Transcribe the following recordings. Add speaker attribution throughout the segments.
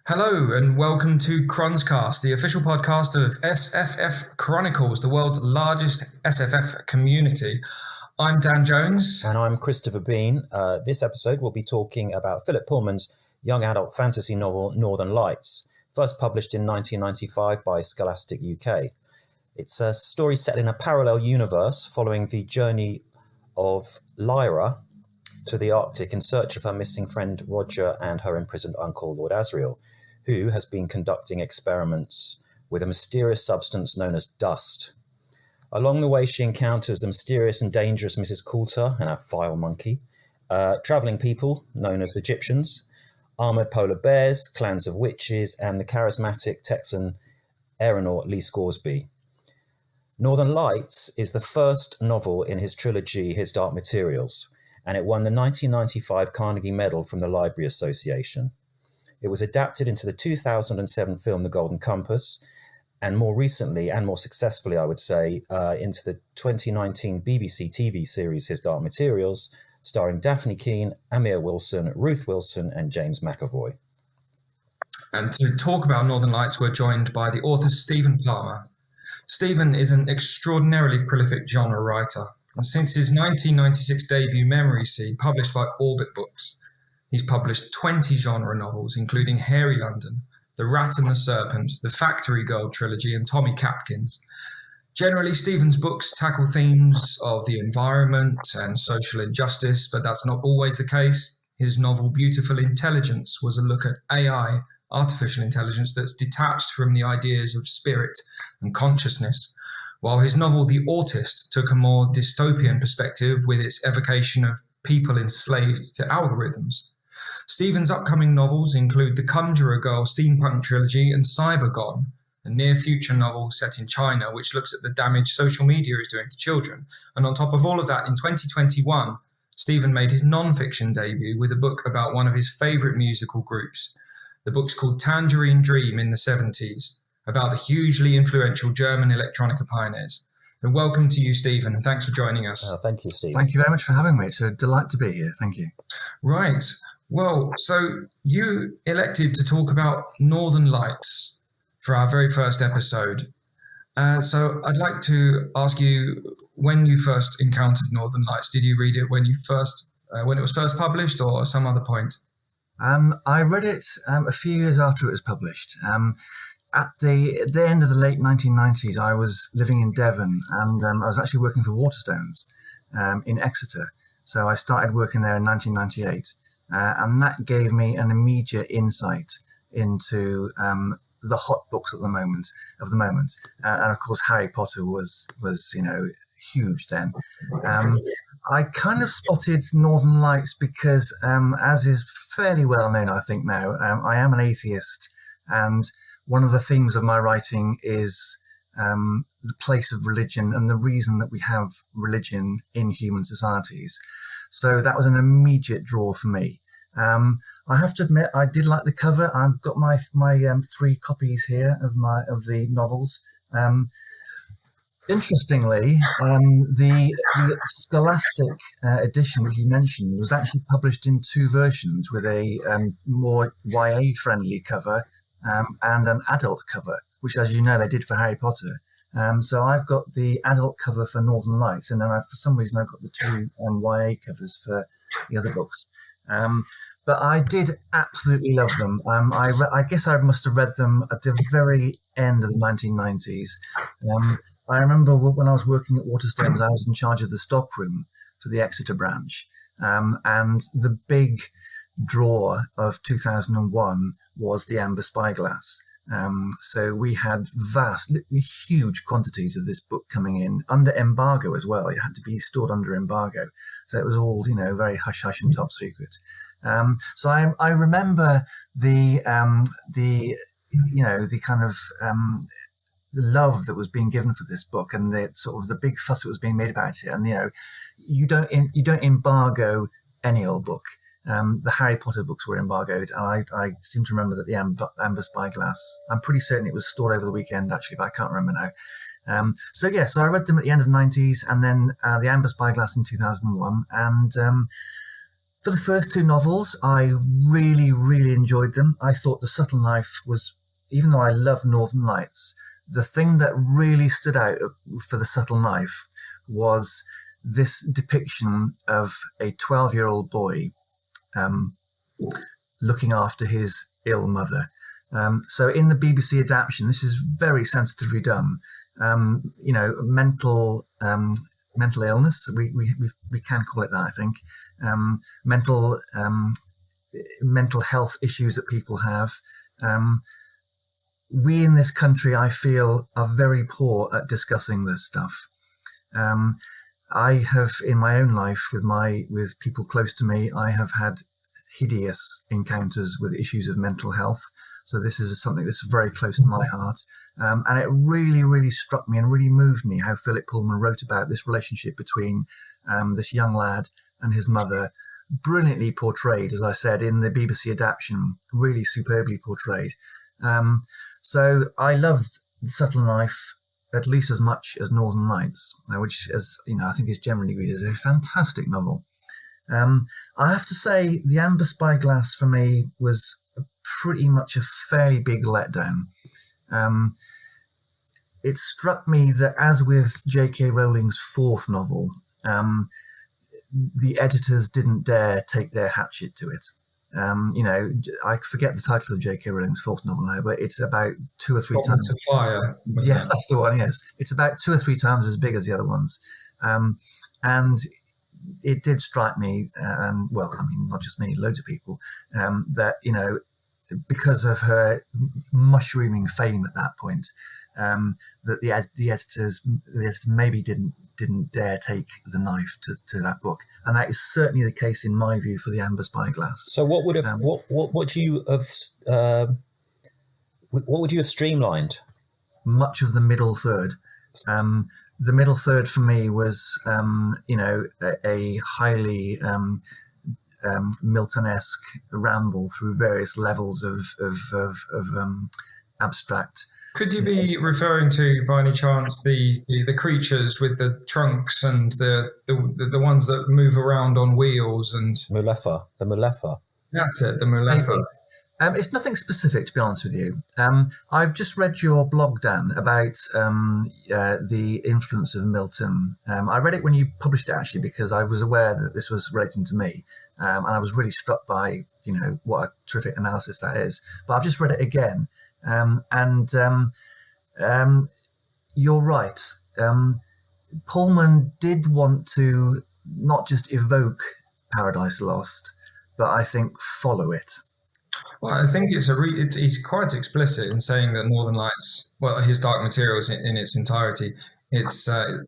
Speaker 1: Hello and welcome to Cronscast, the official podcast of SFF Chronicles, the world's largest SFF community. I'm Dan Jones.
Speaker 2: And I'm Christopher Bean. This episode we'll be talking about Philip Pullman's young adult fantasy novel Northern Lights, first published in 1995 by Scholastic UK. It's a story set in a parallel universe following the journey of Lyra to the Arctic in search of her missing friend Roger and her imprisoned uncle Lord Asriel, who has been conducting experiments with a mysterious substance known as dust. Along the way, she encounters the mysterious and dangerous Mrs. Coulter and her file monkey, travelling people known as Egyptians, armoured polar bears, clans of witches, and the charismatic Texan aeronaut Lee Scoresby. Northern Lights is the first novel in his trilogy His Dark Materials, and it won the 1995 Carnegie Medal from the Library Association. It was adapted into the 2007 film The Golden Compass, and more recently, and more successfully, I would say, into the 2019 BBC TV series His Dark Materials, starring Daphne Keane, Amir Wilson, Ruth Wilson, and James McAvoy.
Speaker 1: And to talk about Northern Lights, we're joined by the author Stephen Palmer. Stephen is an extraordinarily prolific genre writer, and since his 1996 debut Memory Seed, published by Orbit Books, he's published 20 genre novels, including Hairy London, The Rat and the Serpent, the Factory Girl trilogy, and Tommy Catkins. Generally, Stephen's books tackle themes of the environment and social injustice, but that's not always the case. His novel Beautiful Intelligence was a look at AI, artificial intelligence, that's detached from the ideas of spirit and consciousness, while his novel The Autist took a more dystopian perspective with its evocation of people enslaved to algorithms. Stephen's upcoming novels include the Conjurer Girl steampunk trilogy and Cybergone, a near-future novel set in China which looks at the damage social media is doing to children. And on top of all of that, in 2021, Stephen made his non-fiction debut with a book about one of his favourite musical groups. The book's called Tangerine Dream in the 70s, about the hugely influential German electronica pioneers. And welcome to you, Stephen, and thanks for joining us.
Speaker 2: Thank you, Stephen.
Speaker 3: Thank you very much for having me. It's a delight to be here. Thank you.
Speaker 1: Right. Well, so you elected to talk about Northern Lights for our very first episode. So I'd like to ask you, when you first encountered Northern Lights, did you read it when it was first published, or some other point?
Speaker 3: I read it a few years after it was published. At the end of the late 1990s, I was living in Devon, and I was actually working for Waterstones in Exeter. So I started working there in 1998. And that gave me an immediate insight into the hot books of the moment. And of course, Harry Potter was huge then. I kind of spotted Northern Lights because, as is fairly well known, I think now, I am an atheist, and one of the themes of my writing is the place of religion and the reason that we have religion in human societies. So that was an immediate draw for me. I have to admit, I did like the cover. I've got my 3 copies here of the novels. Interestingly, the Scholastic edition, which you mentioned, was actually published in 2 versions, with a more YA-friendly cover and an adult cover, which, as you know, they did for Harry Potter. So I've got the adult cover for Northern Lights, and then for some reason I've got the 2 YA covers for the other books. But I did absolutely love them. I guess I must have read them at the very end of the 1990s. I remember when I was working at Waterstones, I was in charge of the stockroom for the Exeter branch. And the big draw of 2001 was the Amber Spyglass. So we had huge quantities of this book coming in under embargo as well. It had to be stored under embargo. So it was all, very hush-hush and top secret. So I remember the kind of the love that was being given for this book, and the sort of the big fuss that was being made about it. And you don't embargo any old book. The Harry Potter books were embargoed, and I seem to remember that the Amber Spyglass, I'm pretty certain it was stored over the weekend actually, but I can't remember now. So I read them at the end of the 90s, and then the Amber Spyglass in 2001, and For the first two novels, I really, really enjoyed them. I thought The Subtle Knife was, even though I love Northern Lights, the thing that really stood out for The Subtle Knife was this depiction of a 12-year-old boy looking after his ill mother. So in the BBC adaptation, this is very sensitively done. Mental illness, we can call it that, I think. Mental health issues that people have. We in this country, I feel, are very poor at discussing this stuff. I have, in my own life, with people close to me, I have had hideous encounters with issues of mental health. So this is something that's very close to my heart. And it really, really struck me and really moved me how Philip Pullman wrote about this relationship between this young lad and his mother, brilliantly portrayed, as I said, in the BBC adaptation, really superbly portrayed. So I loved The Subtle Knife at least as much as Northern Lights, which, as you know, I think is generally agreed as a fantastic novel. I have to say, The Amber Spyglass for me was pretty much a fairly big letdown. It struck me that, as with J.K. Rowling's fourth novel, the editors didn't dare take their hatchet to it. I forget the title of J.K. Rowling's fourth novel now, but it's about 2 or 3 times.
Speaker 1: To Fire.
Speaker 3: Yes, that's the one. Yes, it's about 2 or 3 times as big as the other ones, and it did strike me, and well, I mean, not just me, loads of people, that because of her mushrooming fame at that point, that the editors maybe didn't dare take the knife to that book, and that is certainly the case in my view for The Amber Spyglass.
Speaker 2: So what would have what would you have streamlined?
Speaker 3: Much of the middle third. The middle third for me was a highly Milton-esque ramble through various levels of abstract.
Speaker 1: Could you be referring to, by any chance, the creatures with the trunks and the ones that move around on wheels and
Speaker 2: the Mulefa?
Speaker 1: That's it, the Mulefa.
Speaker 3: It's nothing specific, to be honest with you. I've just read your blog, Dan, about the influence of Milton. I read it when you published it, actually, because I was aware that this was relating to me, and I was really struck by what a terrific analysis that is. But I've just read it again. You're right. Pullman did want to not just evoke Paradise Lost, but I think follow it.
Speaker 1: Well, I think he's quite explicit in saying that Northern Lights, well, his Dark Materials in its entirety, it's a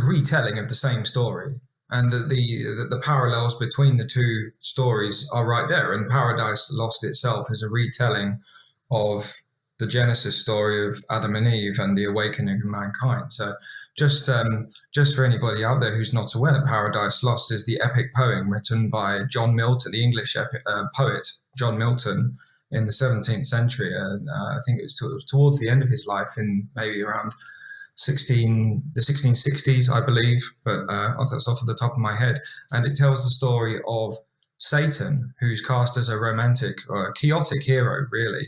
Speaker 1: retelling of the same story, and the parallels between the two stories are right there. And Paradise Lost itself is a retelling of the Genesis story of Adam and Eve and the awakening of mankind. So just for anybody out there who's not aware, Paradise Lost is the epic poem written by John Milton, the English poet John Milton, in the 17th century. I think it was towards the end of his life, in maybe around the 1660s, I believe, but that's off the top of my head. And it tells the story of Satan, who's cast as a romantic or a chaotic hero, really,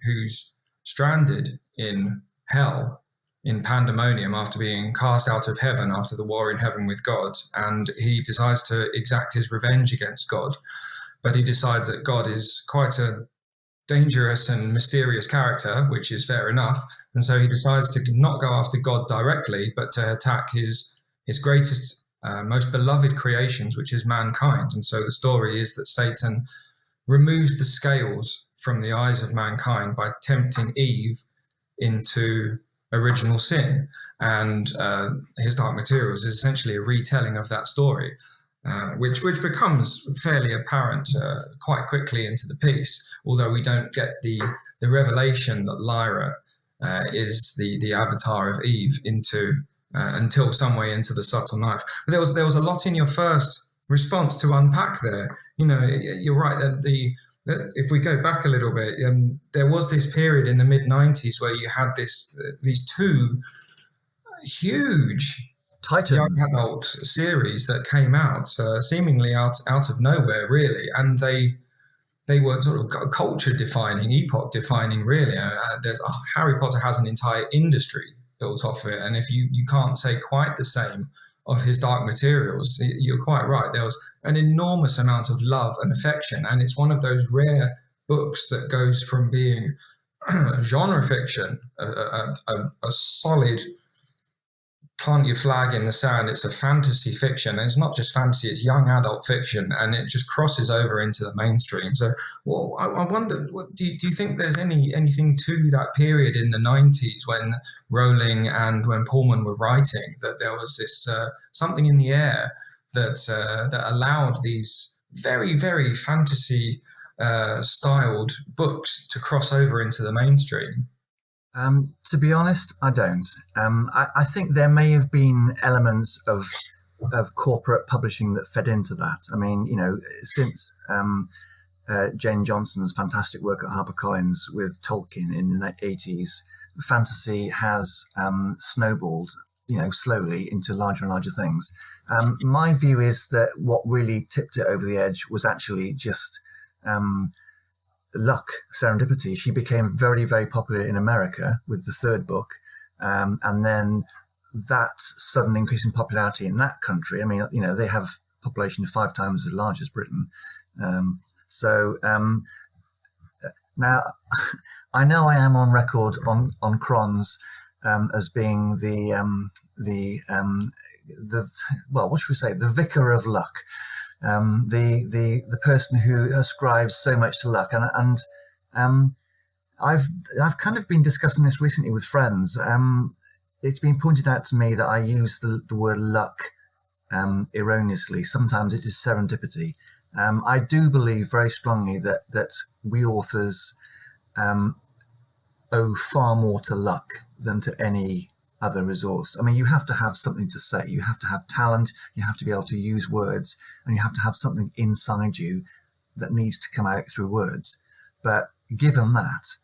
Speaker 1: who's stranded in hell, in pandemonium, after being cast out of heaven after the war in heaven with God. And he decides to exact his revenge against God. But he decides that God is quite a dangerous and mysterious character, which is fair enough. And so he decides to not go after God directly, but to attack his greatest, most beloved creations, which is mankind. And so the story is that Satan removes the scales from the eyes of mankind by tempting Eve into original sin. And his Dark Materials is essentially a retelling of that story, which becomes fairly apparent quite quickly into the piece, although we don't get the revelation that Lyra is the avatar of Eve until some way into The Subtle Knife. But there was a lot in your first response to unpack there. You're right that if we go back a little bit, there was this period in the mid-90s where you had these two huge young
Speaker 3: Titans.
Speaker 1: adult series that came out seemingly out of nowhere, really, and they were sort of culture defining, epoch defining, really. Harry Potter has an entire industry built off it, and if you can't say quite the same of his Dark Materials, you're quite right. There was an enormous amount of love and affection, and it's one of those rare books that goes from being genre fiction, a solid plant your flag in the sand. It's a fantasy fiction, and it's not just fantasy, it's young adult fiction, and it just crosses over into the mainstream. So I wonder, do you think there's anything to that period in the 90s when Rowling and when Pullman were writing, that there was this something in the air that allowed these very, very fantasy styled books to cross over into the mainstream?
Speaker 3: To be honest, I don't. I think there may have been elements of corporate publishing that fed into that. I mean, since Jane Johnson's fantastic work at HarperCollins with Tolkien in the 80s, fantasy has snowballed, slowly into larger and larger things. My view is that what really tipped it over the edge was actually just luck, serendipity. She became very, very popular in America with the third book, and then that sudden increase in popularity in that country. I mean, they have a population 5 times as large as Britain. Now, I know I am on record on Crons as being what should we say, the vicar of luck. The person who ascribes so much to luck, and I've kind of been discussing this recently with friends. It's been pointed out to me that I use the word luck erroneously. Sometimes it is serendipity. I do believe very strongly that we authors owe far more to luck than to any other resource. I mean, you have to have something to say. You have to have talent. You have to be able to use words, and you have to have something inside you that needs to come out through words. But given that,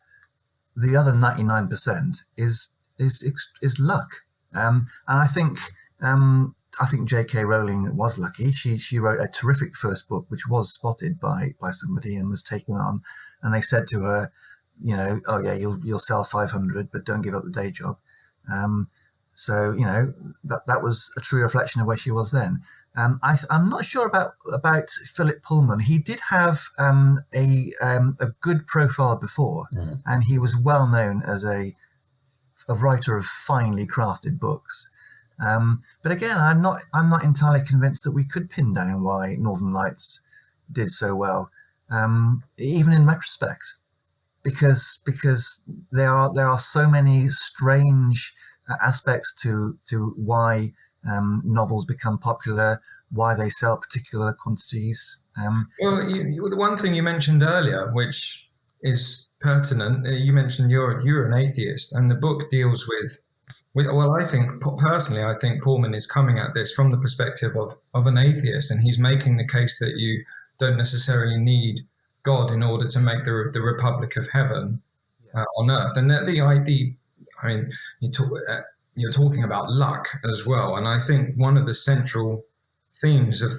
Speaker 3: the other 99% is luck. And I think J.K. Rowling was lucky. She wrote a terrific first book, which was spotted by somebody and was taken on. And they said to her, oh yeah, you'll sell 500, but don't give up the day job. So that was a true reflection of where she was then. I'm not sure about Philip Pullman. He did have a good profile before, and he was well known as a writer of finely crafted books. But again, I'm not entirely convinced that we could pin down why Northern Lights did so well, even in retrospect, because there are so many strange aspects to why novels become popular, why they sell particular quantities.
Speaker 1: The one thing you mentioned earlier, which is pertinent, you mentioned you're an atheist, and the book deals with. Well, I think Pullman is coming at this from the perspective of an atheist, and he's making the case that you don't necessarily need God in order to make the Republic of Heaven on Earth. And the idea, I mean, you're talking about luck as well, and I think one of the central themes of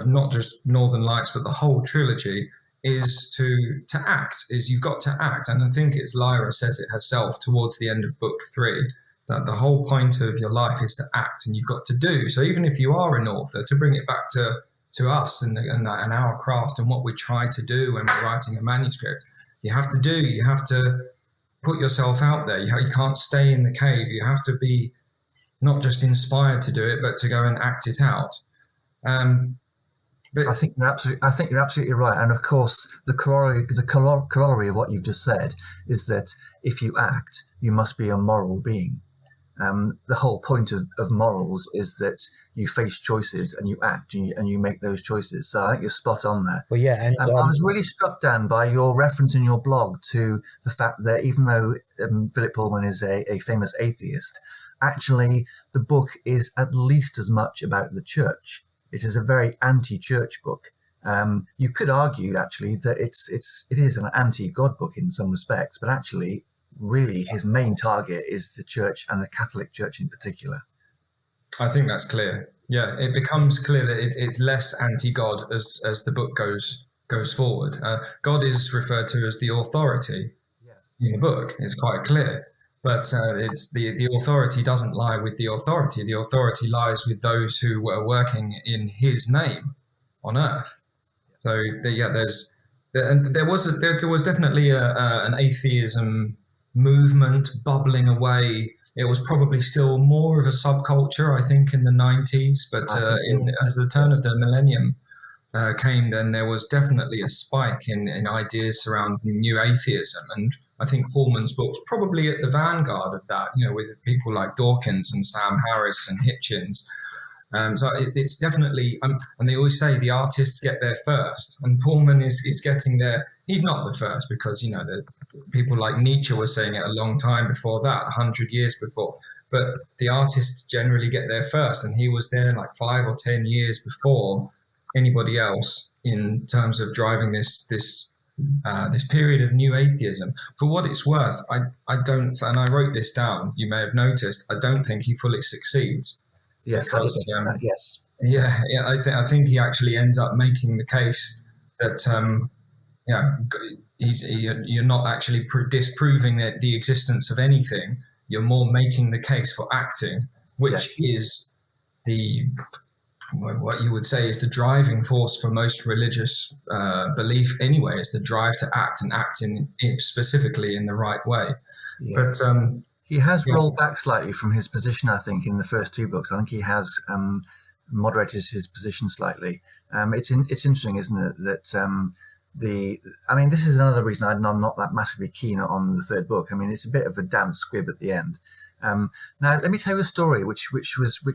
Speaker 1: not just Northern Lights but the whole trilogy is to act. Is you've got to act, and I think it's Lyra says it herself towards the end of book 3. That the whole point of your life is to act, and you've got to do. So even if you are an author, to bring it back to us and our craft and what we try to do when we're writing a manuscript, you have to put yourself out there. You can't stay in the cave. You have to be not just inspired to do it, but to go and act it out. But
Speaker 3: I think you're absolutely right. And of course, the corollary of what you've just said is that if you act, you must be a moral being. The whole point of morals is that you face choices and you act and you make those choices. So I think you're spot on there.
Speaker 2: Well, yeah, and
Speaker 3: I was really struck, Dan, by your reference in your blog to the fact that even though Philip Pullman is a famous atheist, actually the book is at least as much about the church. It is a very anti-church book. You could argue actually that it is an anti-God book in some respects, but actually, really, his main target is the church and the Catholic Church in particular.
Speaker 1: I think that's clear. Yeah, it becomes clear that it's less anti-God as the book goes forward. God is referred to as the authority in the book. It's quite clear, but it's the authority doesn't lie with the authority. The authority lies with those who were working in His name on earth. So there was definitely an atheism movement bubbling away. It was probably still more of a subculture, I think, in the 90s, but as the turn of the millennium came, then there was definitely a spike in ideas surrounding new atheism. And I think Pullman's book was probably at the vanguard of that, with people like Dawkins and Sam Harris and Hitchens. So it's definitely, and they always say the artists get there first, and Pullman is getting there. He's not the first because, the people like Nietzsche were saying it a long time before that, 100 years before. But the artists generally get there first, and he was there like 5 or 10 years before anybody else in terms of driving this period of new atheism. For what it's worth, I don't, and I wrote this down, you may have noticed, I don't think he fully succeeds.
Speaker 3: Yes,
Speaker 1: because,
Speaker 3: yes.
Speaker 1: Yeah, I think he actually ends up making the case that you're not actually disproving the existence of anything. You're more making the case for acting, which is what you would say is the driving force for most religious belief anyway. It's the drive to act and act specifically in the right way. Yeah. But
Speaker 3: he has rolled back slightly from his position, I think, in the first 2 books. I think he has moderated his position slightly. It's interesting, isn't it, that this is another reason I'm not that massively keen on the 3rd book. I mean, it's a bit of a damp squib at the end. Now, let me tell you a story which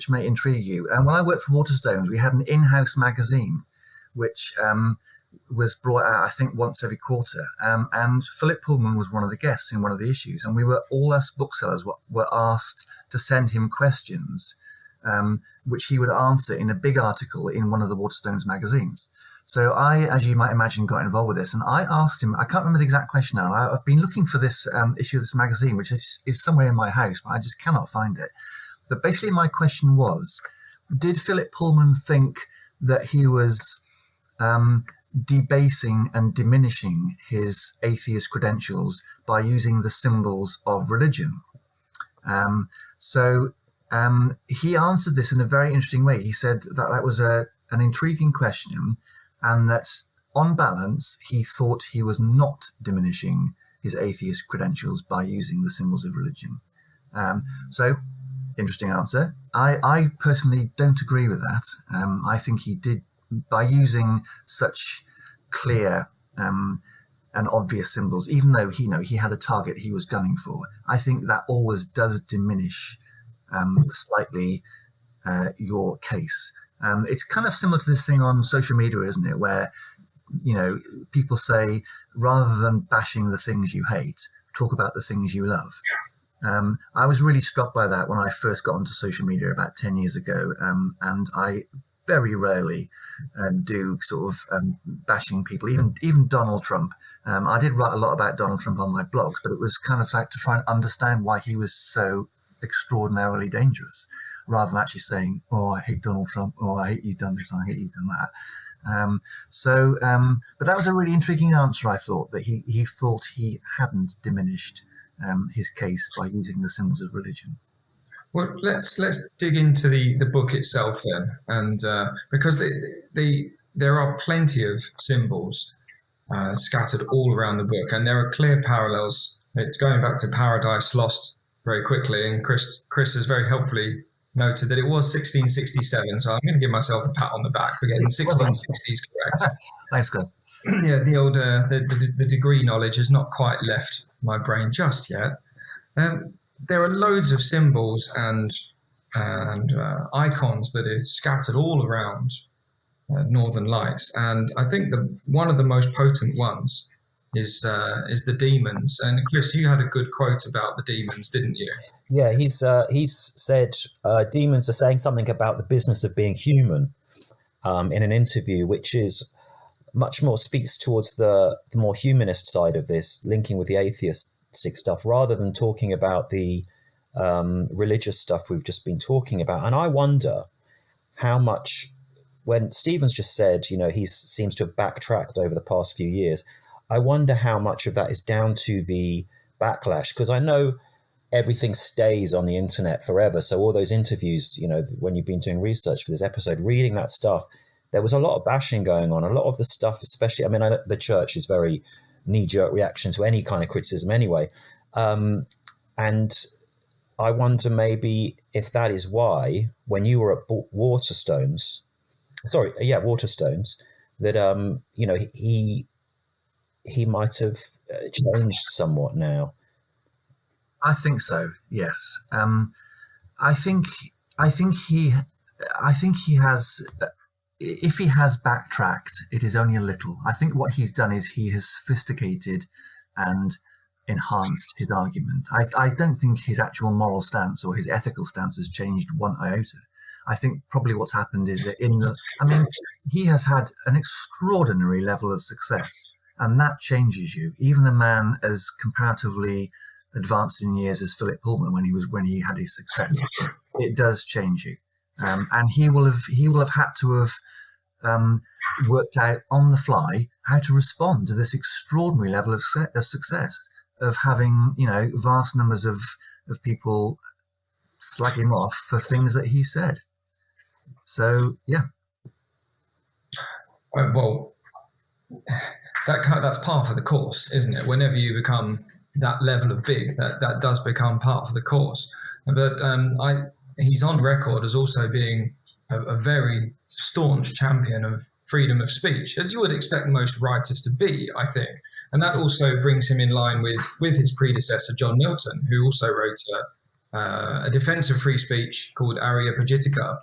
Speaker 3: may intrigue you. When I worked for Waterstones, we had an in-house magazine which was brought out, I think, once every quarter. And Philip Pullman was one of the guests in one of the issues. And all us booksellers were asked to send him questions, which he would answer in a big article in one of the Waterstones magazines. So I, as you might imagine, got involved with this. And I asked him, I can't remember the exact question now. I've been looking for this issue of this magazine, which is somewhere in my house, but I just cannot find it. But basically my question was, did Philip Pullman think that he was debasing and diminishing his atheist credentials by using the symbols of religion? He answered this in a very interesting way. He said that was an intriguing question, and that on balance, he thought he was not diminishing his atheist credentials by using the symbols of religion. Interesting answer. I personally don't agree with that. I think he did, by using such clear and obvious symbols, even though he had a target he was gunning for. I think that always does diminish slightly your case. It's kind of similar to this thing on social media, isn't it? Where, people say, rather than bashing the things you hate, talk about the things you love. I was really struck by that when I first got onto social media about 10 years ago. And I very rarely do sort of bashing people, even Donald Trump. I did write a lot about Donald Trump on my blogs, but it was kind of like to try and understand why he was so extraordinarily dangerous, rather than actually saying, oh, I hate Donald Trump, oh, I hate you've done this, I hate you've done that. But that was a really intriguing answer, I thought, that he thought he hadn't diminished his case by using the symbols of religion.
Speaker 1: Well, let's dig into the book itself then, and because there are plenty of symbols scattered all around the book, and there are clear parallels. It's going back to Paradise Lost very quickly, and Chris has very helpfully noted that it was 1667, so I'm going to give myself a pat on the back for getting 1660s correct.
Speaker 3: Thanks, Chris.
Speaker 1: Yeah, the old the degree knowledge has not quite left my brain just yet. There are loads of symbols and icons that are scattered all around Northern Lights, and I think one of the most potent ones is the demons. And Chris, you had a good quote about the demons, didn't you?
Speaker 2: Yeah, he's said demons are saying something about the business of being human in an interview, which is much more speaks towards the more humanist side of this, linking with the atheistic stuff, rather than talking about the religious stuff we've just been talking about. And I wonder how much, when Stephen's just said, he seems to have backtracked over the past few years, I wonder how much of that is down to the backlash, because I know everything stays on the internet forever. So all those interviews, when you've been doing research for this episode, reading that stuff, there was a lot of bashing going on. A lot of the stuff, especially, I know the church is very knee-jerk reaction to any kind of criticism anyway. And I wonder maybe if that is why, when you were at Waterstones, that, he might have changed somewhat now.
Speaker 3: I think so. Yes. I think he has. If he has backtracked, it is only a little. I think what he's done is he has sophisticated and enhanced his argument. I don't think his actual moral stance or his ethical stance has changed one iota. I think probably what's happened is that he has had an extraordinary level of success, and that changes you. Even a man as comparatively advanced in years as Philip Pullman, when he had his success, it does change you. And he will have had to have worked out on the fly how to respond to this extraordinary level of success, of having vast numbers of people slag him off for things that he said. So yeah.
Speaker 1: Well, that's part of the course, isn't it? Whenever you become that level of big, that does become part of the course. But he's on record as also being a very staunch champion of freedom of speech, as you would expect most writers to be, I think. And that also brings him in line with his predecessor, John Milton, who also wrote a defense of free speech called Areopagitica,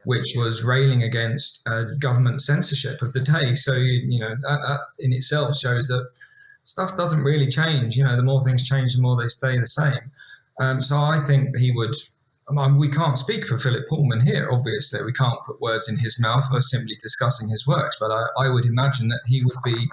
Speaker 1: which was railing against government censorship of the day. So, that in itself shows that stuff doesn't really change. The more things change, the more they stay the same. So I think he would... we can't speak for Philip Pullman here, obviously. We can't put words in his mouth. We're simply discussing his works. But I would imagine that he would be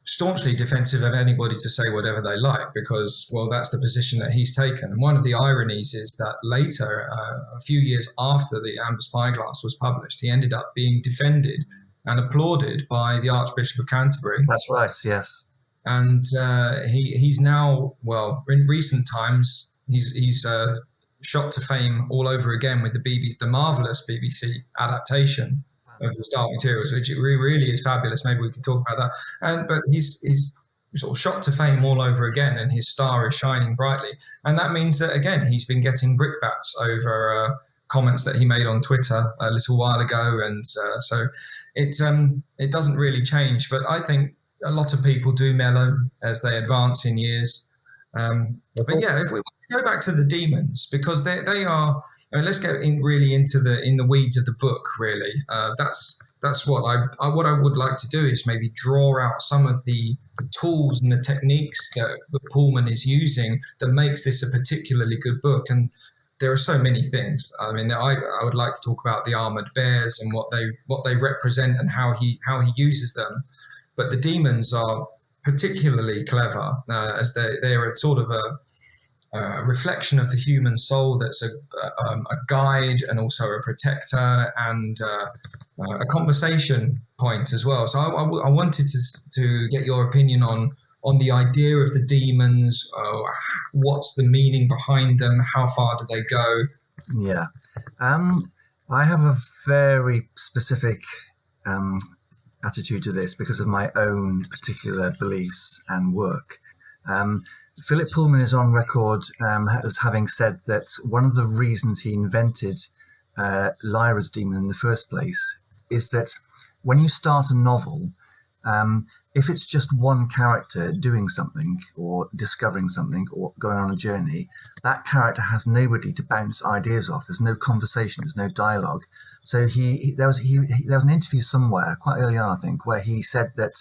Speaker 1: staunchly defensive of anybody to say whatever they like, because, well, that's the position that he's taken. And one of the ironies is that later, a few years after the Amber Spyglass was published, he ended up being defended and applauded by the Archbishop of Canterbury.
Speaker 3: That's right, yes.
Speaker 1: And he's now, well, in recent times, he's shot to fame all over again with the marvellous BBC adaptation of the Dark Materials, which really is fabulous. Maybe we could talk about that. But he's sort of shot to fame all over again, and his star is shining brightly. And that means that, again, he's been getting brickbats over comments that he made on Twitter a little while ago. And so it doesn't really change. But I think a lot of people do mellow as they advance in years. But yeah, if we go back to the demons, because they are. Let's get really into the weeds of the book. Really, that's what I would like to do is maybe draw out some of the tools and the techniques that Pullman is using that makes this a particularly good book. And there are so many things. I mean, I would like to talk about the armored bears and what they represent and how he uses them. But the demons are particularly clever, as they are sort of a reflection of the human soul that's a guide and also a protector and a conversation point as well. So I wanted to get your opinion on the idea of the demons. What's the meaning behind them? How far do they go?
Speaker 3: Yeah. I have a very specific attitude to this because of my own particular beliefs and work. Philip Pullman is on record as having said that one of the reasons he invented Lyra's demon in the first place is that when you start a novel, if it's just one character doing something or discovering something or going on a journey, that character has nobody to bounce ideas off. There's no conversation, there's no dialogue. So there was an interview somewhere quite early on, I think, where he said that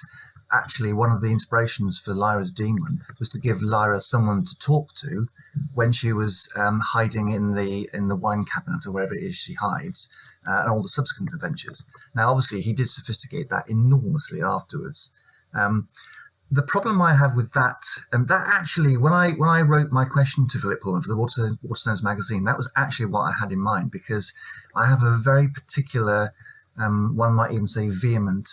Speaker 3: actually one of the inspirations for Lyra's demon was to give Lyra someone to talk to when she was hiding in the wine cabinet or wherever it is she hides, and all the subsequent adventures. Now, obviously, he did sophisticate that enormously afterwards. the problem I have with that, and that actually, when I wrote my question to Philip Pullman for the Waterstones magazine, that was actually what I had in mind, because I have a very particular, one might even say vehement,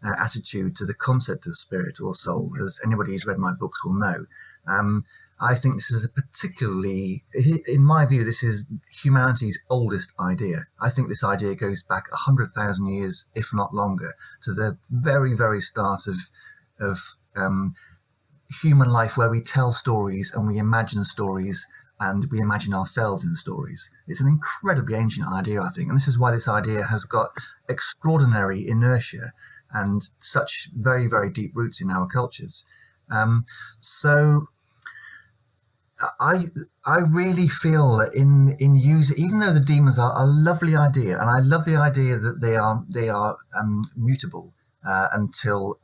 Speaker 3: attitude to the concept of spirit or soul, as anybody who's read my books will know. I think this is a particularly, in my view, this is humanity's oldest idea. I think this idea goes back 100,000 years, if not longer, to the very, very start of human life, where we tell stories and we imagine stories and we imagine ourselves in stories. It's an incredibly ancient idea, I think, and this is why this idea has got extraordinary inertia and such very, very deep roots in our cultures. So I really feel that in using, even though the demons are a lovely idea, and I love the idea that they are mutable until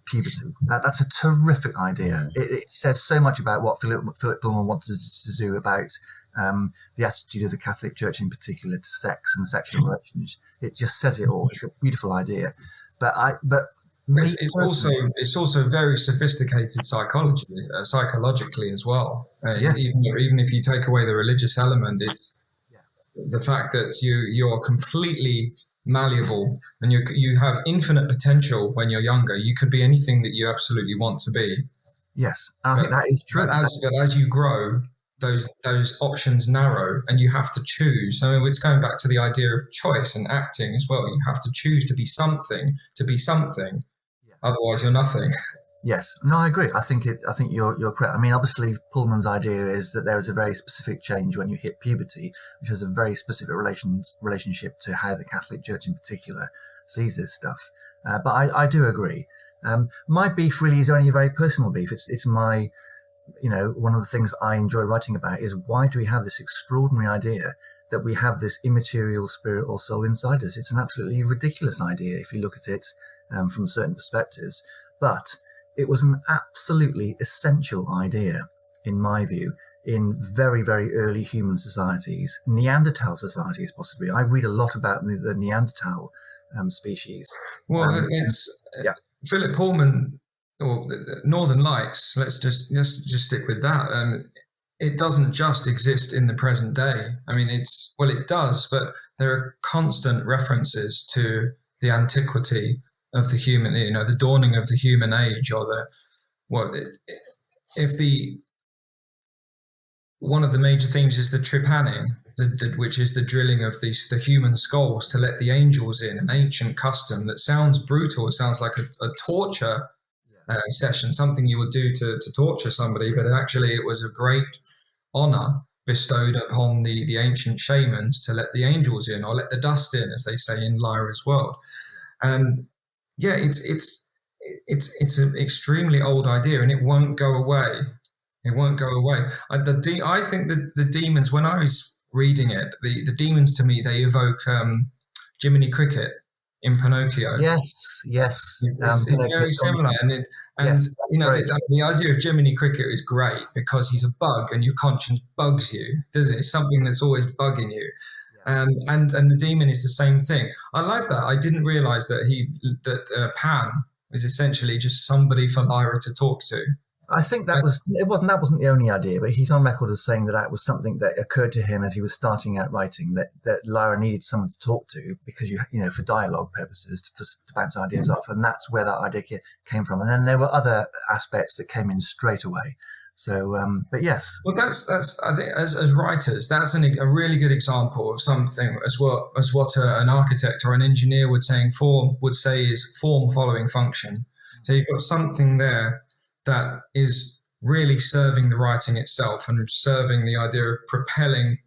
Speaker 3: puberty. That's a terrific idea. It says so much about what Philip Pullman wanted to do about the attitude of the Catholic Church in particular to sex and sexual relations. It just says it all. It's a beautiful idea. But
Speaker 1: it's also very sophisticated psychologically as well.
Speaker 3: Yes.
Speaker 1: Even if you take away the religious element, it's the fact that you're completely malleable and you have infinite potential when you're younger. You could be anything that you absolutely want to be.
Speaker 3: Yes, I think that is true.
Speaker 1: But as you grow, those options narrow, and you have to choose. I mean, it's going back to the idea of choice and acting as well. You have to choose to be something. Otherwise, you're nothing.
Speaker 3: Yes, no, I agree. I think you're correct. I mean, obviously, Pullman's idea is that there is a very specific change when you hit puberty, which has a very specific relationship to how the Catholic Church in particular sees this stuff. But I do agree. My beef really is only a very personal beef. It's my, one of the things I enjoy writing about is, why do we have this extraordinary idea that we have this immaterial spirit or soul inside us? It's an absolutely ridiculous idea if you look at it from certain perspectives. But it was an absolutely essential idea, in my view, in very, very early human societies, Neanderthal societies possibly. I read a lot about the Neanderthal species.
Speaker 1: Well, Philip Pullman, or the Northern Lights, let's just stick with that. It doesn't just exist in the present day. I mean, it does, but there are constant references to the antiquity of the human, the dawning of the human age, or one of the major themes is the trepanning, which is the drilling of the human skulls to let the angels in, an ancient custom that sounds brutal. It sounds like a torture session, something you would do to torture somebody, but actually it was a great honor bestowed upon the ancient shamans to let the angels in, or let the dust in, as they say in Lyra's world. And it's an extremely old idea, and it won't go away. It won't go away. I think that the demons, when I was reading it, the demons to me, they evoke Jiminy Cricket in Pinocchio.
Speaker 3: Yes.
Speaker 1: It's very similar, the idea of Jiminy Cricket is great because he's a bug, and your conscience bugs you, doesn't it? It's something that's always bugging you. And the demon is the same thing. I love that. I didn't realize that Pan was essentially just somebody for Lyra to talk to.
Speaker 3: I think that wasn't the only idea, but he's on record as saying that was something that occurred to him as he was starting out writing, that Lyra needed someone to talk to, because for dialogue purposes, to bounce ideas off, and that's where that idea came from. And then there were other aspects that came in straight away. So, but yes.
Speaker 1: Well, that's I think as writers, that's a really good example of something as what an architect or an engineer would say is form following function. So you've got something there that is really serving the writing itself and serving the idea of propelling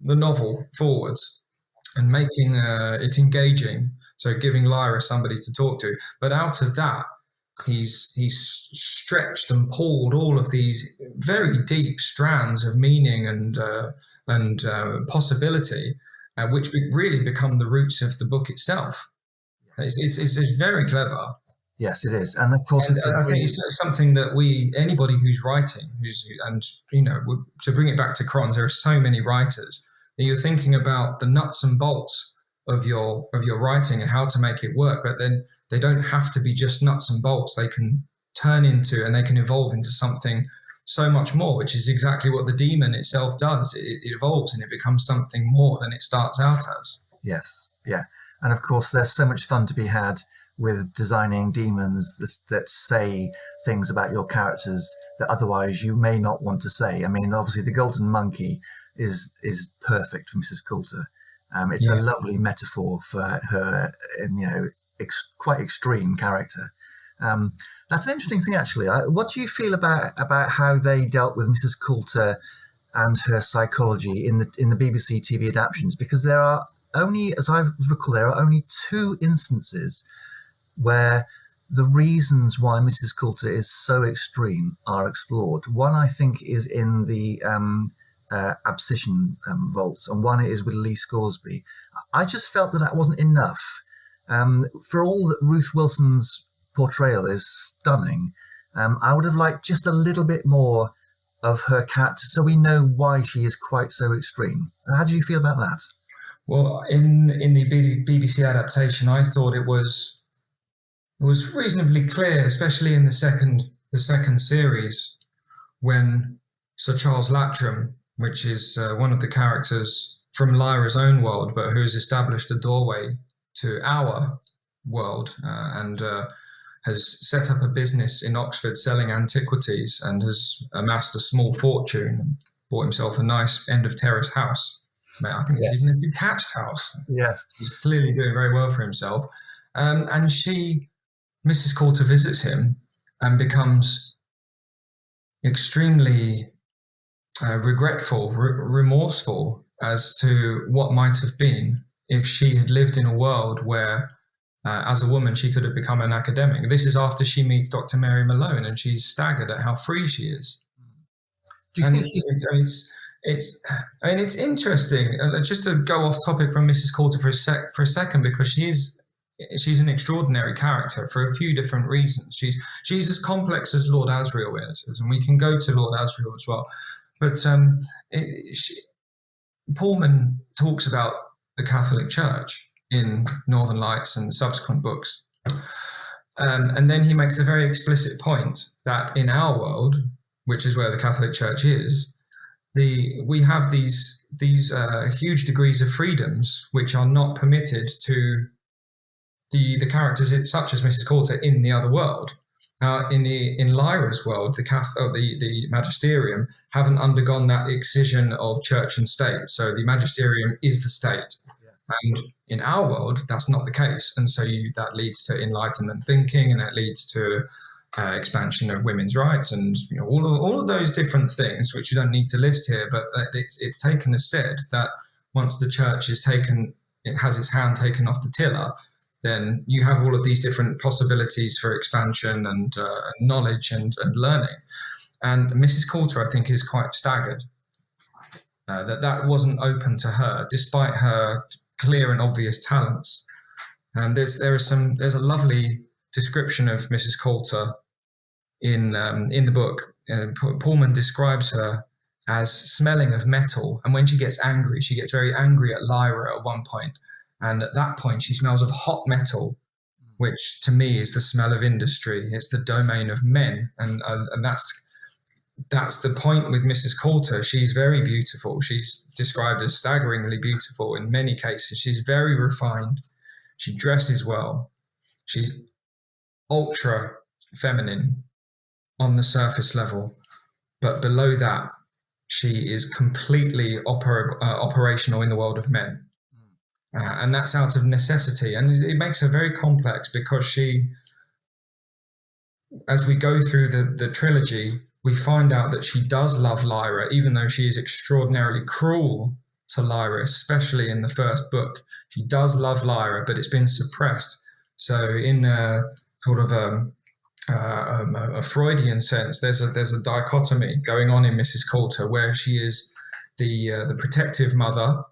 Speaker 1: the novel forwards and making it engaging. So giving Lyra somebody to talk to, but out of that, he's stretched and pulled all of these very deep strands of meaning and possibility, which really become the roots of the book itself. It's very clever.
Speaker 3: Yes, it is, and of course,
Speaker 1: I think it's something that anybody who's writing, to bring it back to Crons, there are so many writers. You're thinking about the nuts and bolts of your writing and how to make it work, but then they don't have to be just nuts and bolts. They can turn into, and they can evolve into something so much more, which is exactly what the demon itself does. It evolves and it becomes something more than it starts out as.
Speaker 3: Yes, yeah. And of course, there's so much fun to be had with designing demons that say things about your characters that otherwise you may not want to say. I mean, obviously, the golden monkey is perfect for Mrs. Coulter. It's a lovely metaphor for her, quite extreme character. That's an interesting thing, actually. What do you feel about how they dealt with Mrs. Coulter and her psychology in the BBC TV adaptations? Because there are only, as I recall, there are only 2 instances where the reasons why Mrs. Coulter is so extreme are explored. One, I think, is in the Abscission vaults, and one is with Lee Scoresby. I just felt that wasn't enough. For all that Ruth Wilson's portrayal is stunning, I would have liked just a little bit more of her character so we know why she is quite so extreme. How do you feel about that?
Speaker 1: Well, in the BBC adaptation, I thought it was reasonably clear, especially in the second series, when Sir Charles Latram, which is one of the characters from Lyra's own world, but who's established a doorway to our world and has set up a business in Oxford selling antiquities and has amassed a small fortune and bought himself a nice end of terrace house. I think it's even a detached house.
Speaker 3: Yes.
Speaker 1: He's clearly doing very well for himself. And Mrs. Coulter visits him and becomes extremely regretful, remorseful as to what might have been if she had lived in a world where, as a woman, she could have become an academic. This is after she meets Dr. Mary Malone, and she's staggered at how free she is.
Speaker 3: Do you think
Speaker 1: it's interesting. Just to go off topic from Mrs. Coulter for a second, because she's an extraordinary character for a few different reasons. She's as complex as Lord Asriel is, and we can go to Lord Asriel as well. But Pullman talks about the Catholic Church in Northern Lights and subsequent books, and then he makes a very explicit point that in our world, which is where the Catholic Church is, we have these huge degrees of freedoms which are not permitted to the characters such as Mrs. Coulter in the other world. In Lyra's world, the magisterium haven't undergone that excision of church and state. So the magisterium is the state. Yes. And in our world, that's not the case. And so that leads to Enlightenment thinking, and it leads to expansion of women's rights, and all of those different things, which you don't need to list here. But it's taken as said that once the church it has its hand taken off the tiller, then you have all of these different possibilities for expansion and knowledge and learning. And Mrs. Coulter, I think, is quite staggered that wasn't open to her, despite her clear and obvious talents. And there's a lovely description of Mrs. Coulter in the book. Pullman describes her as smelling of metal, and when she gets angry, she gets very angry at Lyra at one point. And at that point, she smells of hot metal, which to me is the smell of industry. It's the domain of men. And that's the point with Mrs. Coulter. She's very beautiful. She's described as staggeringly beautiful in many cases. She's very refined. She dresses well. She's ultra feminine on the surface level. But below that, she is completely operational in the world of men. And that's out of necessity. And it makes her very complex because she, as we go through the trilogy, we find out that she does love Lyra, even though she is extraordinarily cruel to Lyra, especially in the first book. She does love Lyra, but it's been suppressed. So in a Freudian sense, there's a dichotomy going on in Mrs. Coulter where she is the protective mother,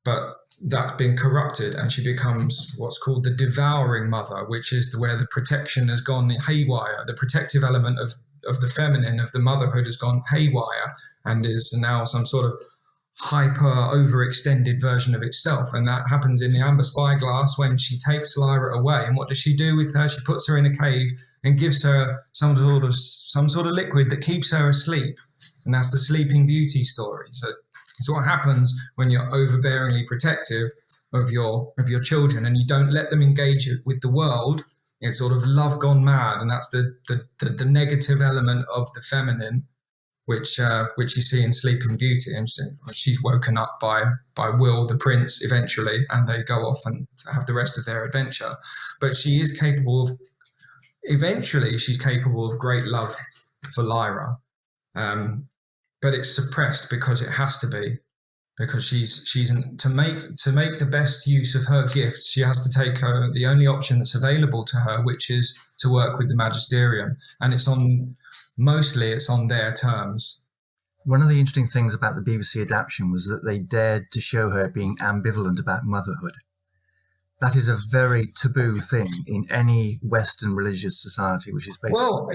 Speaker 1: but that's been corrupted, and she becomes what's called the devouring mother, which is where the protection has gone haywire. The protective element of the feminine, of the motherhood, has gone haywire and is now some sort of hyper overextended version of itself. And that happens in the Amber Spyglass when she takes Lyra away. And what does she do with her? She puts her in a cave and gives her some sort of liquid that keeps her asleep, and that's the Sleeping Beauty story. So it's what happens when you're overbearingly protective of your children and you don't let them engage with the world. It's sort of love gone mad, and that's the negative element of the feminine, which you see in Sleeping Beauty. And she's woken up by Will, the prince, eventually, and they go off and have the rest of their adventure. But she's capable of great love for Lyra, but it's suppressed because it has to be. Because she's to make the best use of her gifts, she has to take the only option that's available to her, which is to work with the magisterium, and it's on their terms.
Speaker 3: One of the interesting things about the BBC adaptation was that they dared to show her being ambivalent about motherhood. That is a very taboo thing in any Western religious society, which is basically...
Speaker 1: Well,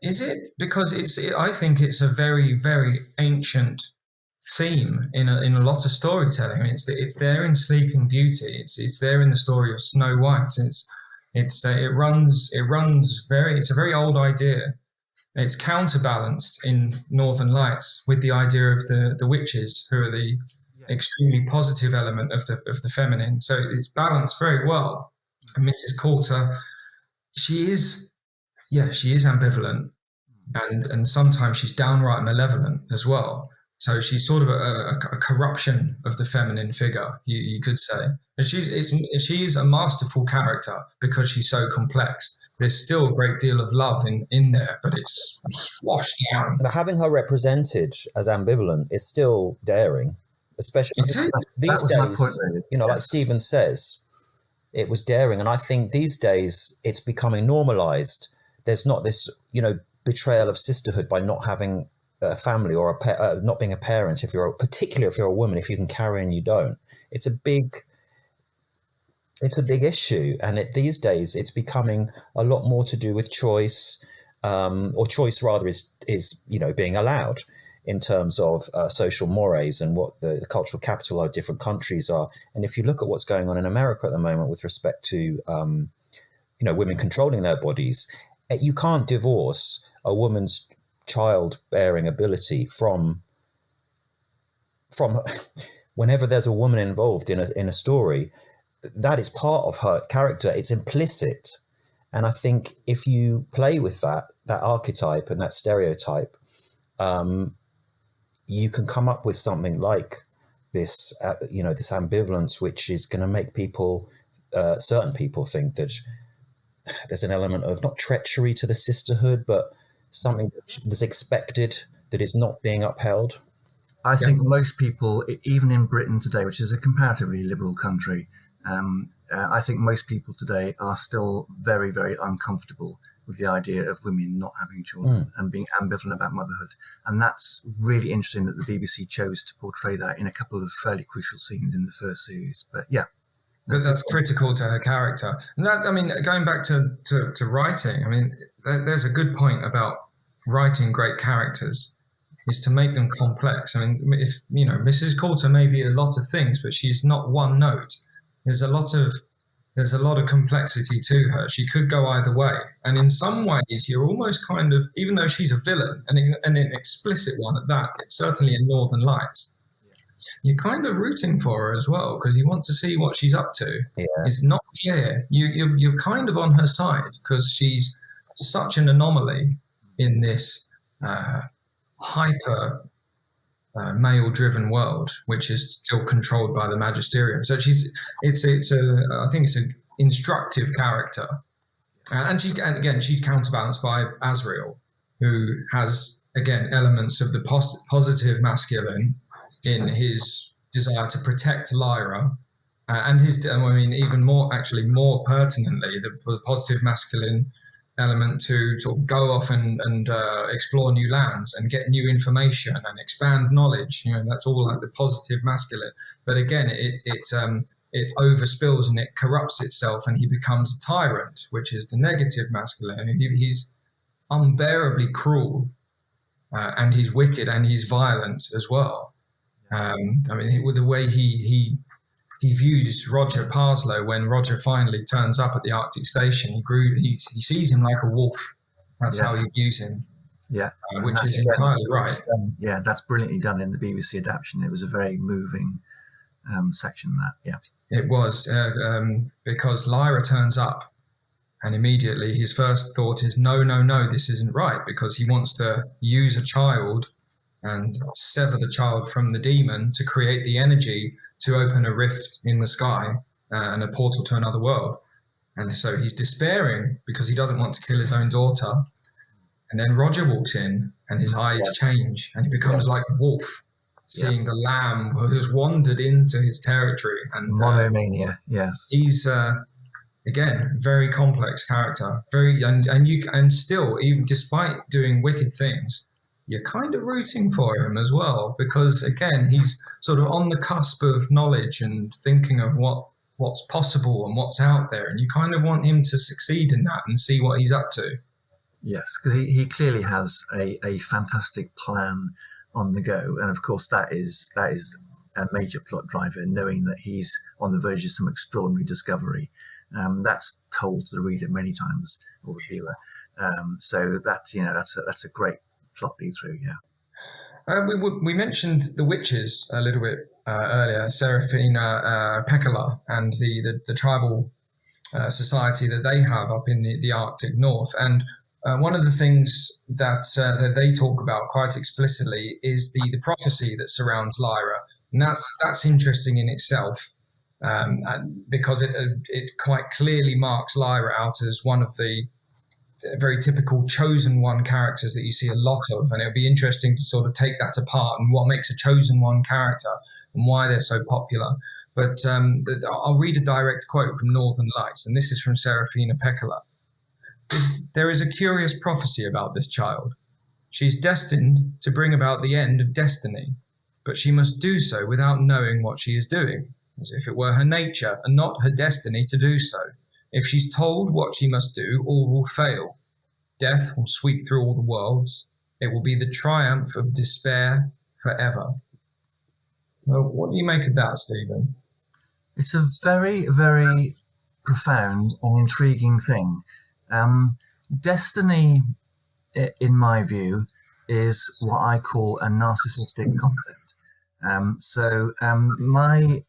Speaker 1: is it? Because I think it's a very, very ancient theme in a lot of storytelling. I mean, it's there in Sleeping Beauty. It's there in the story of Snow White. It's a very old idea. It's counterbalanced in Northern Lights with the idea of the witches, who are the extremely positive element of the feminine. So it's balanced very well. And Mrs. Coulter, she is ambivalent, and sometimes she's downright malevolent as well. So she's sort of a corruption of the feminine figure, you could say. And she is a masterful character because she's so complex. There's still a great deal of love in there, but it's squashed down.
Speaker 2: But having her represented as ambivalent is still daring, especially these days. Like Stephen says, it was daring, and I think these days it's becoming normalised. There's not this, betrayal of sisterhood by not having a family or not being a parent. Particularly if you're a woman, if you can carry and you don't, it's a big issue. And these days it's becoming a lot more to do with choice, or choice rather is being allowed in terms of social mores and what the cultural capital of different countries are. And if you look at what's going on in America at the moment with respect to women controlling their bodies, you can't divorce a woman's childbearing ability from whenever there's a woman involved in a story. That is part of her character. It's implicit. And I think if you play with that archetype and that stereotype, you can come up with something like this, this ambivalence, which is going to make certain people think that there's an element of not treachery to the sisterhood, but something that's expected that is not being upheld.
Speaker 3: I think most people, even in Britain today, which is a comparatively liberal country, I think most people today are still very, very uncomfortable with the idea of women not having children and being ambivalent about motherhood. And that's really interesting that the BBC chose to portray that in a couple of fairly crucial scenes in the first series. But yeah.
Speaker 1: But that's critical to her character. And that, going back to writing, there's a good point about writing great characters is to make them complex. If Mrs. Coulter may be a lot of things, but she's not one note. There's a lot of complexity to her. She could go either way. And in some ways, you're almost kind of, even though she's a villain, and an explicit one at that, it's certainly in Northern Lights, you're kind of rooting for her as well, because you want to see what she's up to. Yeah. It's not clear. You're kind of on her side because she's such an anomaly in this hyper male-driven world, which is still controlled by the magisterium. So I think it's an instructive character, and she's counterbalanced by Azrael, who has again elements of the positive masculine in his desire to protect Lyra, and even more pertinently, the positive masculine element to sort of go off and explore new lands and get new information and expand knowledge. That's all like the positive masculine. But again, it overspills and it corrupts itself, and he becomes a tyrant, which is the negative masculine. He's unbearably cruel, and he's wicked and he's violent as well. With the way he he views Roger Parslow when Roger finally turns up at the Arctic station. He sees him like a wolf. That's how he views him.
Speaker 3: Yeah,
Speaker 1: which is entirely right.
Speaker 3: Yeah, that's brilliantly done in the BBC adaptation. It was a very moving section.
Speaker 1: It was because Lyra turns up, and immediately his first thought is, no, this isn't right, because he wants to use a child and sever the child from the demon to create the energy to open a rift in the sky and a portal to another world. And so he's despairing because he doesn't want to kill his own daughter. And then Roger walks in and his eyes change and he becomes like a wolf, seeing the lamb who has wandered into his territory. And
Speaker 3: monomania, yes.
Speaker 1: He's again, very complex character. And still, even despite doing wicked things, you're kind of rooting for him as well, because again, he's sort of on the cusp of knowledge and thinking of what's possible and what's out there, and you kind of want him to succeed in that and see what he's up to.
Speaker 3: Yes, because he clearly has a fantastic plan on the go, and of course that is a major plot driver, knowing that he's on the verge of some extraordinary discovery. That's told to the reader many times, or the viewer. So that's a great plot lead through.
Speaker 1: We mentioned the witches a little bit earlier, Serafina Pekkala, and the tribal society that they have up in the Arctic North. And one of the things that they talk about quite explicitly is the prophecy that surrounds Lyra, and that's interesting in itself, because it quite clearly marks Lyra out as one of the very typical chosen one characters that you see a lot of, and it'll be interesting to sort of take that apart and what makes a chosen one character and why they're so popular. But I'll read a direct quote from Northern Lights, and this is from Serafina Pekkala. There is a curious prophecy about this child. She's destined to bring about the end of destiny, but she must do so without knowing what she is doing, as if it were her nature and not her destiny to do so. If she's told what she must do, all will fail. Death will sweep through all the worlds. It will be the triumph of despair forever. Well, what do you make of that, Stephen?
Speaker 3: It's a very, very profound and intriguing thing. Destiny, in my view, is what I call a narcissistic concept. So my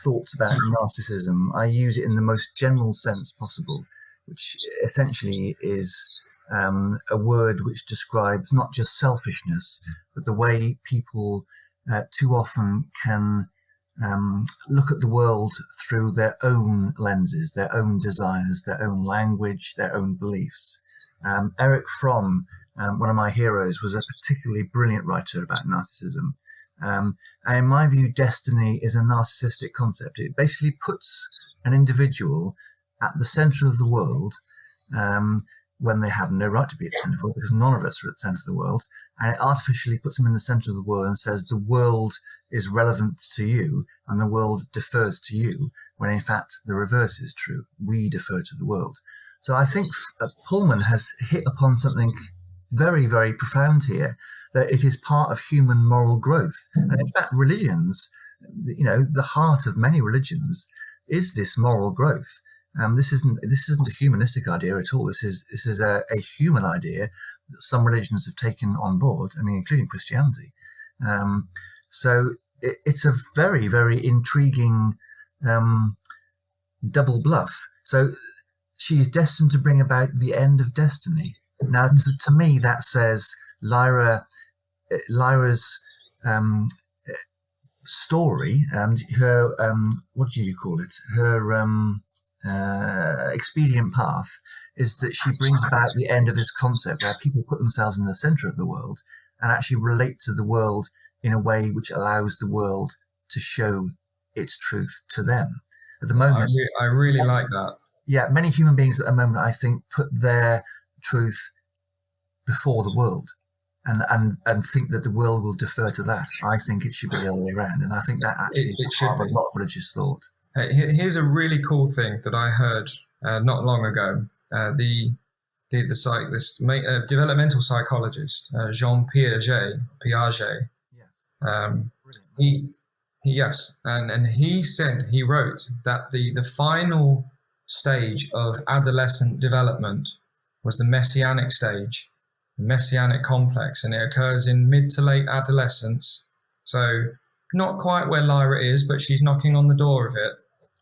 Speaker 3: thoughts about narcissism, I use it in the most general sense possible, which essentially is a word which describes not just selfishness, but the way people too often can look at the world through their own lenses, their own desires, their own language, their own beliefs. Erich Fromm, one of my heroes, was a particularly brilliant writer about narcissism. And in my view, destiny is a narcissistic concept. It basically puts an individual at the center of the world when they have no right to be at the center of the world, because none of us are at the center of the world. And it artificially puts them in the center of the world and says the world is relevant to you and the world defers to you, when in fact the reverse is true. We defer to the world. So I think Pullman has hit upon something very, very profound here, that it is part of human moral growth. And in fact, religions, the heart of many religions is this moral growth. This isn't a humanistic idea at all. This is a human idea that some religions have taken on board, including Christianity. So it's a very, very intriguing double bluff. So she is destined to bring about the end of destiny. Now, to me, that says Lyra's story and her, what do you call it? Her expedient path is that she brings about the end of this concept where people put themselves in the center of the world and actually relate to the world in a way which allows the world to show its truth to them. At the moment,
Speaker 1: I really like that.
Speaker 3: Yeah, many human beings at the moment, I think, put their truth before the world and think that the world will defer to that. I think it should be the other way around, and I think that actually is part of a lot of religious thought.
Speaker 1: Hey, here's a really cool thing that I heard not long ago. This developmental psychologist, Jean Piaget.
Speaker 3: Yes.
Speaker 1: Yes, and he wrote that the final stage of adolescent development was the messianic stage, the messianic complex, and it occurs in mid to late adolescence. So not quite where Lyra is, but she's knocking on the door of it.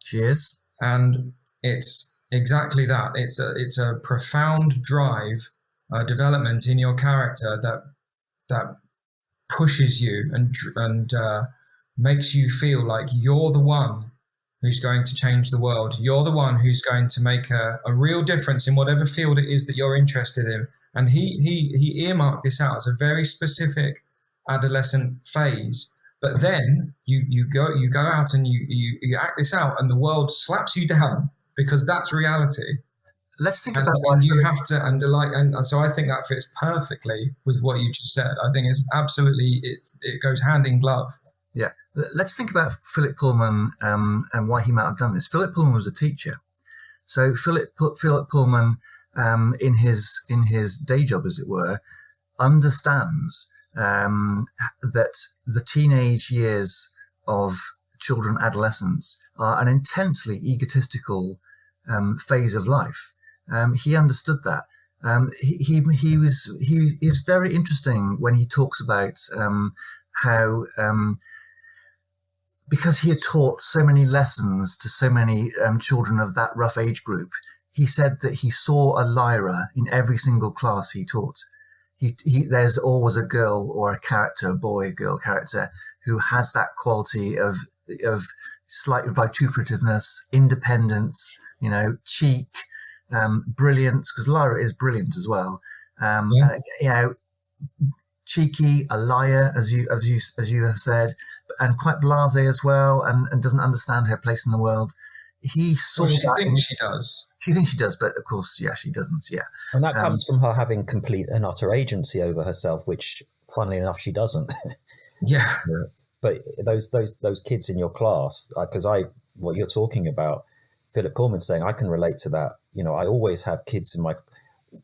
Speaker 3: She is.
Speaker 1: And it's exactly that. It's a profound drive, development in your character that pushes you and makes you feel like you're the one who's going to change the world. You're the one who's going to make a real difference in whatever field it is that you're interested in. And he earmarked this out as a very specific adolescent phase. But then you go out and you act this out, and the world slaps you down because that's reality.
Speaker 3: Let's think
Speaker 1: And
Speaker 3: about why
Speaker 1: you have to, and so I think that fits perfectly with what you just said. I think it's absolutely, it goes hand in glove.
Speaker 3: Yeah, let's think about Philip Pullman and why he might have done this. Philip Pullman was a teacher, so Philip Pullman, in his day job, as it were, understands that the teenage years of children, adolescents, are an intensely egotistical phase of life. He understood that. He is very interesting when he talks about how because he had taught so many lessons to so many children of that rough age group, he said that he saw a Lyra in every single class he taught. There's always a girl or a character, a boy, girl character, who has that quality of slight vituperativeness, independence, cheek, brilliance, because Lyra is brilliant as well. Cheeky, a liar, as you have said, and quite blasé as well, and doesn't understand her place in the world. He saw that.
Speaker 1: She thinks she does.
Speaker 3: She thinks she does, but of course, yeah, she doesn't. Yeah,
Speaker 2: and that comes from her having complete and utter agency over herself, which, funnily enough, she doesn't.
Speaker 1: Yeah.
Speaker 2: But those kids in your class, because what you're talking about, Philip Pullman saying, I can relate to that. I always have kids in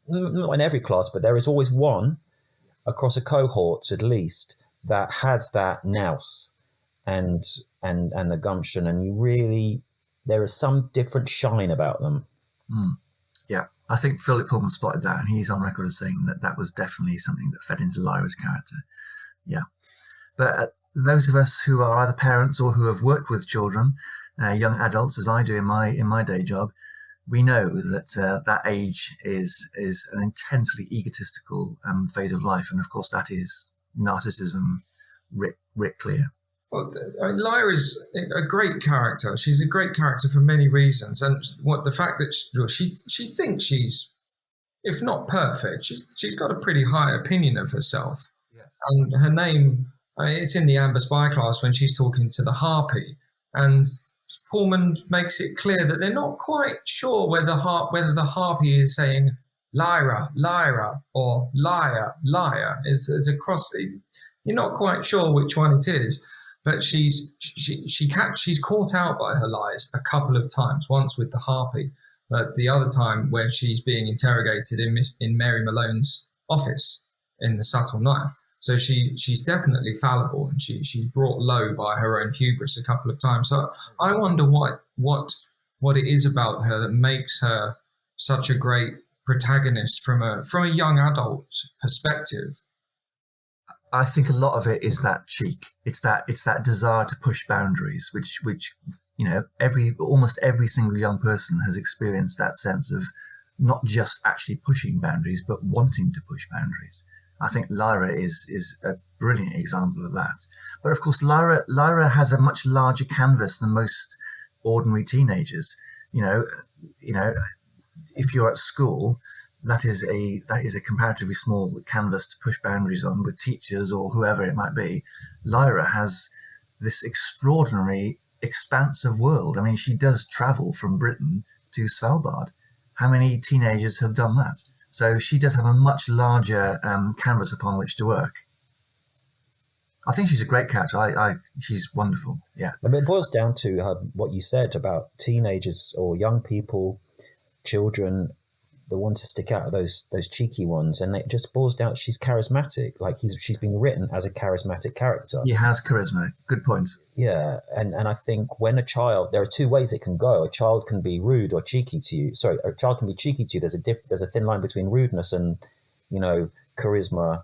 Speaker 2: not in every class, but there is always one across a cohort at least that has that nous and the gumption, and there is some different shine about them.
Speaker 3: Yeah, I think Philip Pullman spotted that, and he's on record as saying that was definitely something that fed into Lyra's character. Yeah, but those of us who are either parents or who have worked with children, young adults, as I do in my day job, we know that that age is an intensely egotistical phase of life, and of course that is narcissism writ clear.
Speaker 1: Well, Lyra's a great character. She's a great character for many reasons, and the fact that she thinks she's, if not perfect, she's got a pretty high opinion of herself.
Speaker 3: Yes.
Speaker 1: And her name, it's in the Amber Spy class when she's talking to the Harpy, and Pullman makes it clear that they're not quite sure whether the Harpy is saying Lyra, Lyra, or liar, liar. It's across. You're not quite sure which one it is. But she's caught out by her lies a couple of times. Once with the Harpy, but the other time when she's being interrogated in Mary Malone's office in The Subtle Knife. So she's definitely fallible, and she's brought low by her own hubris a couple of times. So I wonder what it is about her that makes her such a great protagonist from a young adult perspective.
Speaker 3: I think a lot of it is that cheek. It's that desire to push boundaries, which almost every single young person has experienced that sense of not just actually pushing boundaries, but wanting to push boundaries. I think Lyra is a brilliant example of that. But of course, Lyra has a much larger canvas than most ordinary teenagers. If you're at school, that is a comparatively small canvas to push boundaries on with teachers or whoever it might be. Lyra has this extraordinary expansive world. I mean, she does travel from Britain to Svalbard. How many teenagers have done that? So she does have a much larger canvas upon which to work. I think she's a great character. She's wonderful. Yeah.
Speaker 2: I mean, it boils down to what you said about teenagers or young people, children. the one to stick out of those cheeky ones, and it just boils down. She's charismatic. Like she's been written as a charismatic character.
Speaker 3: He has charisma. Good point.
Speaker 2: Yeah, and I think when a child, there are two ways it can go. A child can be rude or cheeky to you. Sorry, a child can be cheeky to you. There's a thin line between rudeness and, charisma,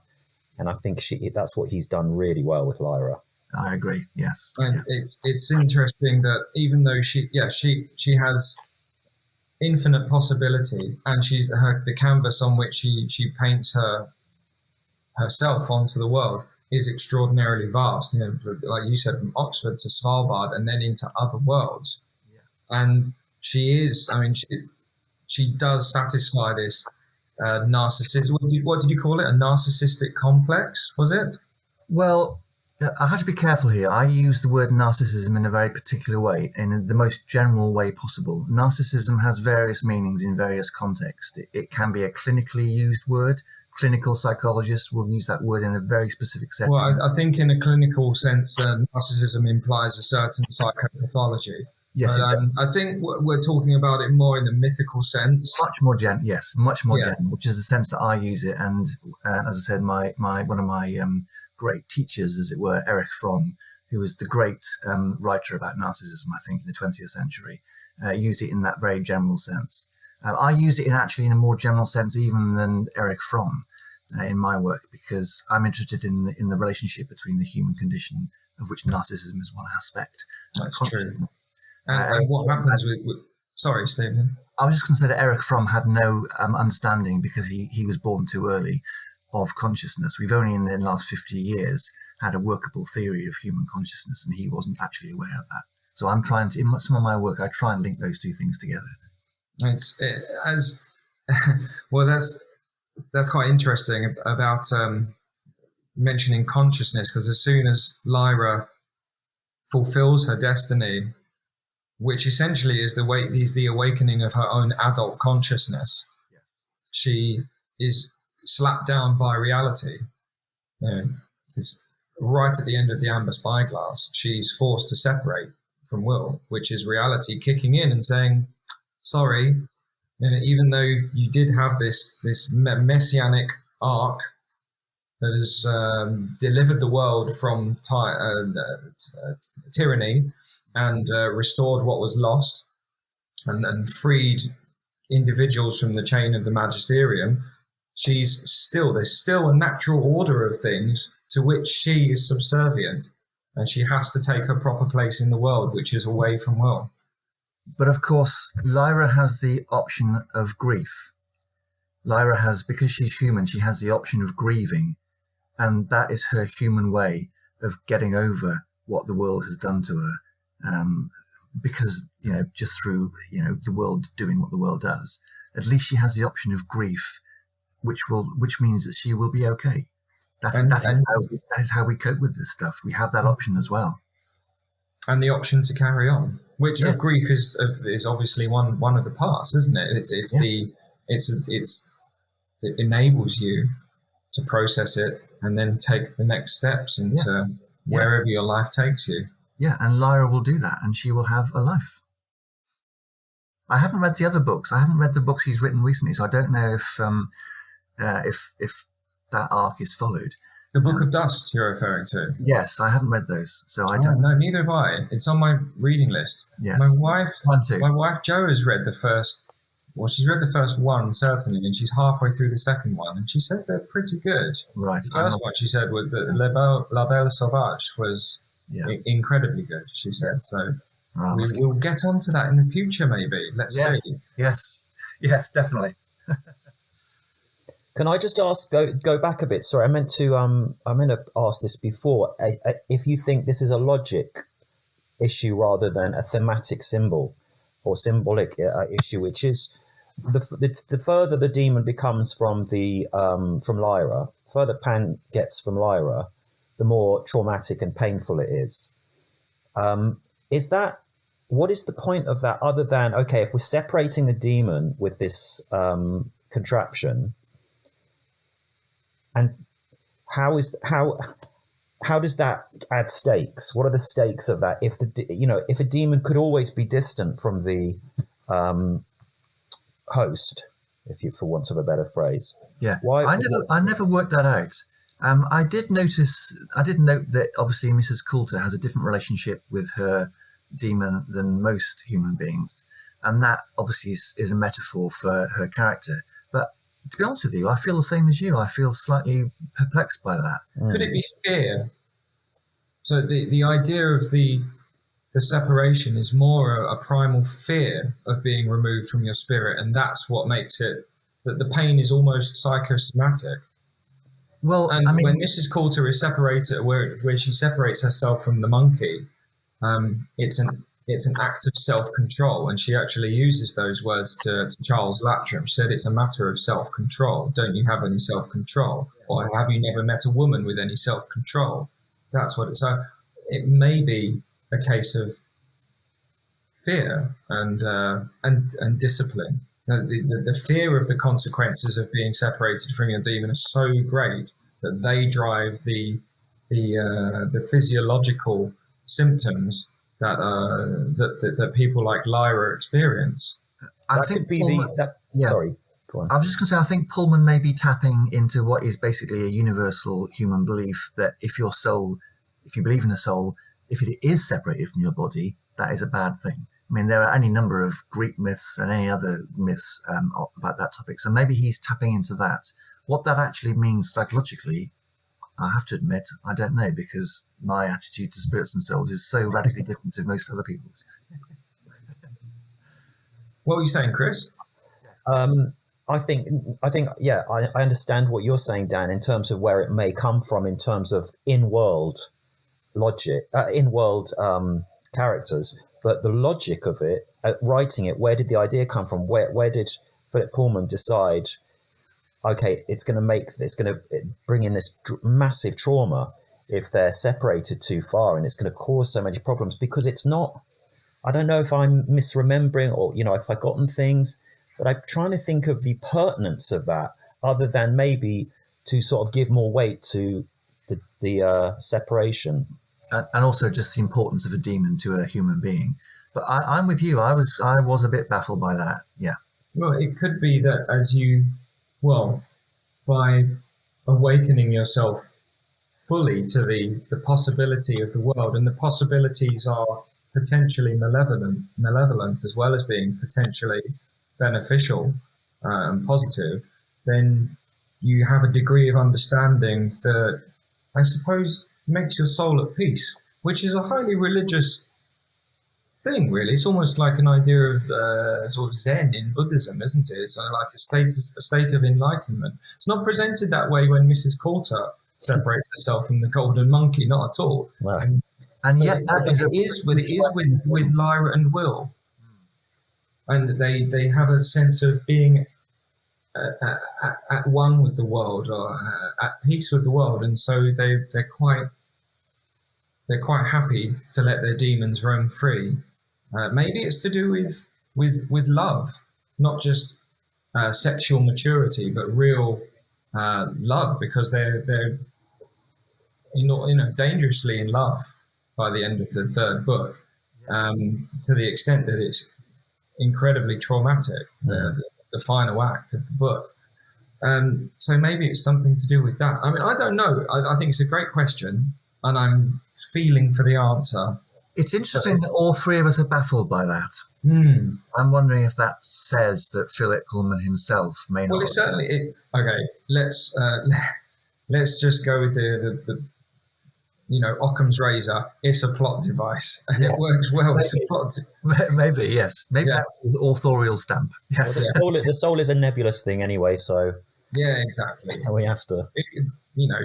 Speaker 2: and I think that's what he's done really well with Lyra.
Speaker 3: I agree. Yes,
Speaker 1: and it's interesting that even though she has infinite possibility, and the canvas on which she paints herself onto the world is extraordinarily vast. Like you said, from Oxford to Svalbard, and then into other worlds. Yeah. And she does satisfy this narcissistic. What did you call it? A narcissistic complex, was it?
Speaker 3: Well, I have to be careful here. I use the word narcissism in a very particular way, in the most general way possible. Narcissism has various meanings in various contexts. It can be a clinically used word. Clinical psychologists will use that word in a very specific setting.
Speaker 1: Well, I think in a clinical sense, narcissism implies a certain psychopathology.
Speaker 3: Yes,
Speaker 1: I think we're talking about it more in the mythical sense.
Speaker 3: Much more general, which is the sense that I use it. And as I said, one of my great teachers, as it were, Erich Fromm, who was the great writer about narcissism, I think, in the 20th century, used it in that very general sense. I use it in a more general sense even than Erich Fromm in my work, because I'm interested in the relationship between the human condition, of which narcissism is one aspect.
Speaker 1: That's true. And what happens with... Sorry, Stephen.
Speaker 3: I was just going to say that Erich Fromm had no understanding, because he was born too early, of consciousness. We've only in the last 50 years had a workable theory of human consciousness, and he wasn't actually aware of that. So I'm trying to, in some of my work, I try and link those two things together.
Speaker 1: Well, that's quite interesting about mentioning consciousness, because as soon as Lyra fulfills her destiny, which essentially is the awakening of her own adult consciousness, yes, she is slapped down by reality. It's right at the end of the amber spyglass. She's forced to separate from Will, which is reality kicking in and saying, sorry, even though you did have this messianic arc that has delivered the world from tyranny and restored what was lost and freed individuals from the chain of the magisterium, there's still a natural order of things to which she is subservient, and she has to take her proper place in the world, which is away from Will.
Speaker 3: But of course, Lyra has the option of grief. Lyra has, because she's human, she has the option of grieving, and that is her human way of getting over what the world has done to her. Because, just through, the world doing what the world does, at least she has the option of grief, which means that she will be okay. That is how we cope with this stuff. We have that option as well,
Speaker 1: and the option to carry on, which
Speaker 3: yes,
Speaker 1: of grief is obviously one of the parts, isn't it? It enables you to process it and then take the next steps into wherever your life takes you.
Speaker 3: Yeah, and Lyra will do that, and she will have a life. I haven't read the other books. I haven't read the books he's written recently, so I don't know if that arc is followed.
Speaker 1: The Book of Dust you're referring to?
Speaker 3: Yes, I haven't read those, so I don't.
Speaker 1: No, neither have I. It's on my reading list.
Speaker 3: Yes.
Speaker 1: My wife Jo has read the first. Well, she's read the first one certainly, and she's halfway through the second one, and she says they're pretty good.
Speaker 3: Right.
Speaker 1: The first one she said was that La Belle Sauvage was incredibly good. She said so. Right, we'll get onto that in the future, maybe. Let's see.
Speaker 3: Yes, definitely.
Speaker 2: Can I just ask, go back a bit? Sorry, I meant to ask this before. If you think this is a logic issue rather than a thematic symbol or symbolic issue, which is the further the demon becomes from Lyra, further Pan gets from Lyra, the more traumatic and painful it is. What is the point of that other than, okay, if we're separating the demon with this contraption, and how does that add stakes? What are the stakes of that? If a demon could always be distant from the host, for want of a better phrase.
Speaker 3: Yeah,
Speaker 2: Why?
Speaker 3: I never worked that out. I did note that obviously Mrs. Coulter has a different relationship with her demon than most human beings, and that obviously is a metaphor for her character. But to be honest with you, I feel the same as you. I feel slightly perplexed by that.
Speaker 1: Could it be fear? So the idea of the separation is more a primal fear of being removed from your spirit, and that's what makes it that the pain is almost psychosomatic.
Speaker 3: Well,
Speaker 1: And
Speaker 3: I mean,
Speaker 1: when Mrs. Coulter is separated, where she separates herself from the monkey, it's an act of self-control, and she actually uses those words to Charles Latrim. She said, "It's a matter of self-control. Don't you have any self-control, or have you never met a woman with any self-control?" That's what it's. So it may be a case of fear and discipline. The fear of the consequences of being separated from your demon is so great that they drive the physiological symptoms that people like Lyra experience.
Speaker 3: I think Pullman,
Speaker 2: Sorry, go on.
Speaker 3: I was just going to say, I think Pullman may be tapping into what is basically a universal human belief that if you believe in a soul, if it is separated from your body, that is a bad thing. I mean, there are any number of Greek myths and any other myths about that topic. So maybe he's tapping into that. What that actually means psychologically, I have to admit, I don't know, because my attitude to spirits and souls is so radically different to most other people's.
Speaker 1: What were you saying, Chris?
Speaker 2: I think, yeah, I understand what you're saying, Dan, in terms of where it may come from, in terms of in-world logic, in-world characters. But the logic of it, writing it, where did the idea come from? Where did Philip Pullman decide, okay, it's going to bring in this massive trauma if they're separated too far, and it's going to cause so many problems? Because it's not, I don't know if I'm misremembering or, I've forgotten things, but I'm trying to think of the pertinence of that, other than maybe to sort of give more weight to the separation.
Speaker 3: And also just the importance of a demon to a human being. But I'm with you. I was a bit baffled by that. Yeah.
Speaker 1: Well, it could be that by awakening yourself fully to the possibility of the world, and the possibilities are potentially malevolent as well as being potentially beneficial and positive, then you have a degree of understanding that, I suppose, makes your soul at peace, which is a highly religious thing, really. It's almost like an idea of sort of Zen in Buddhism, isn't it? It's like a state of enlightenment. It's not presented that way when Mrs. Coulter separates herself from the golden monkey, not at all.
Speaker 2: No.
Speaker 3: And yet
Speaker 1: it is with Lyra and Will, and they have a sense of being at one with the world, or at peace with the world, and so they're quite happy to let their demons roam free. Maybe it's to do with love, not just sexual maturity, but real love, because they're dangerously in love by the end of the third book, to the extent that it's incredibly traumatic, the final act of the book. So maybe it's something to do with that. I mean, I don't know. I think it's a great question, and I'm feeling for the answer.
Speaker 3: It's interesting that all three of us are baffled by that. I'm wondering if that says that Philip Pullman himself may not.
Speaker 1: Well, it's certainly it. Okay, let's just go with the Occam's razor. It's a plot device, and it works well as a plot.
Speaker 3: Maybe yes. Maybe that's the authorial stamp. Yes.
Speaker 2: Well, the soul is a nebulous thing anyway, so
Speaker 1: yeah, exactly.
Speaker 2: We have to.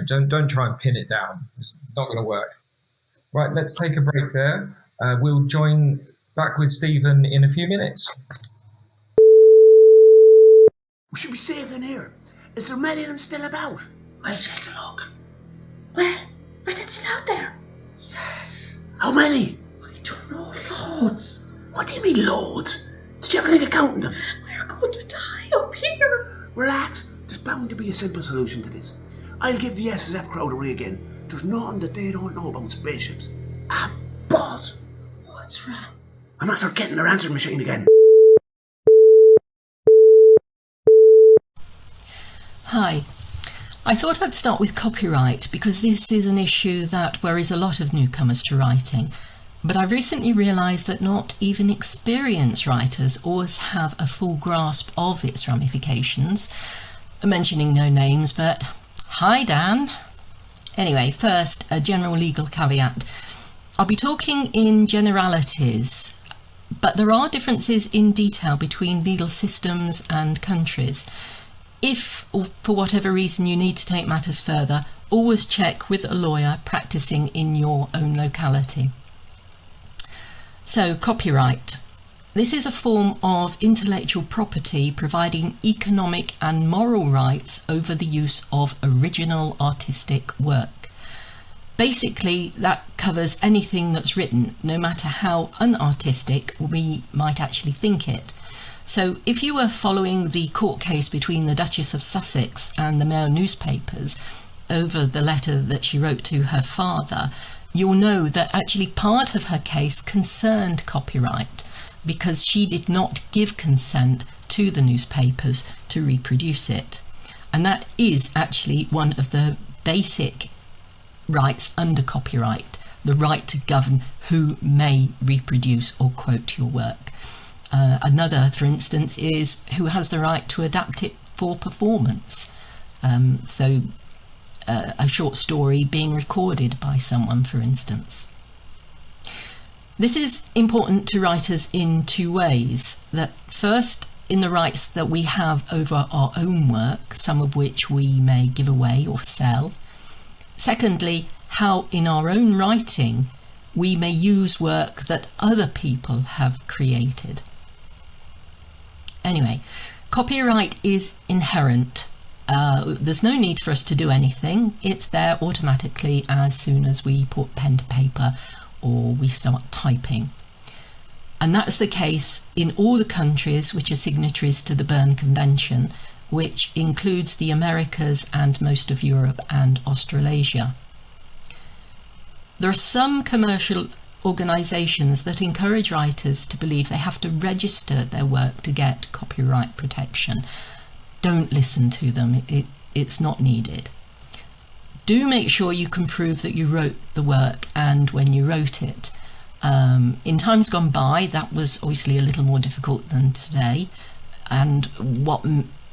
Speaker 1: Don't try and pin it down. It's not going to work. Right, let's take a break there. We'll join back with Stephen in a few minutes.
Speaker 4: We should be safe in here. Is there many of them still about?
Speaker 5: I'll take a look. Well, are they still out there? Yes.
Speaker 4: How many?
Speaker 5: I don't know, loads.
Speaker 4: What do you mean loads? Did you ever think of counting them?
Speaker 5: We're going to die up here.
Speaker 4: Relax. There's bound to be a simple solution to this. I'll give the SSF crowd a ring again. There's nothing that they don't know about spaceships. Ah, balls.
Speaker 5: What's wrong?
Speaker 4: I'm after getting their answering machine again.
Speaker 6: Hi. I thought I'd start with copyright because this is an issue that worries a lot of newcomers to writing. But I've recently realised that not even experienced writers always have a full grasp of its ramifications. Mentioning no names, but hi Dan. Anyway, first, a general legal caveat. I'll be talking in generalities, but there are differences in detail between legal systems and countries. If, or for whatever reason, you need to take matters further, always check with a lawyer practicing in your own locality. So, copyright. This is a form of intellectual property providing economic and moral rights over the use of original artistic work. Basically, that covers anything that's written, no matter how unartistic we might actually think it. So if you were following the court case between the Duchess of Sussex and the Mail newspapers over the letter that she wrote to her father, you'll know that actually part of her case concerned copyright because she did not give consent to the newspapers to reproduce it. And that is actually one of the basic rights under copyright, the right to govern who may reproduce or quote your work. Another, for instance, is who has the right to adapt it for performance. So a short story being recorded by someone, for instance. This is important to writers in two ways. That first, in the rights that we have over our own work, some of which we may give away or sell. Secondly, how in our own writing we may use work that other people have created. Anyway, copyright is inherent. There's no need for us to do anything. It's there automatically as soon as we put pen to paper or we start typing. And that's the case in all the countries which are signatories to the Berne Convention, which includes the Americas and most of Europe and Australasia. There are some commercial organisations that encourage writers to believe they have to register their work to get copyright protection. Don't listen to them, it's not needed. Do make sure you can prove that you wrote the work and when you wrote it. In times gone by, that was obviously a little more difficult than today, and what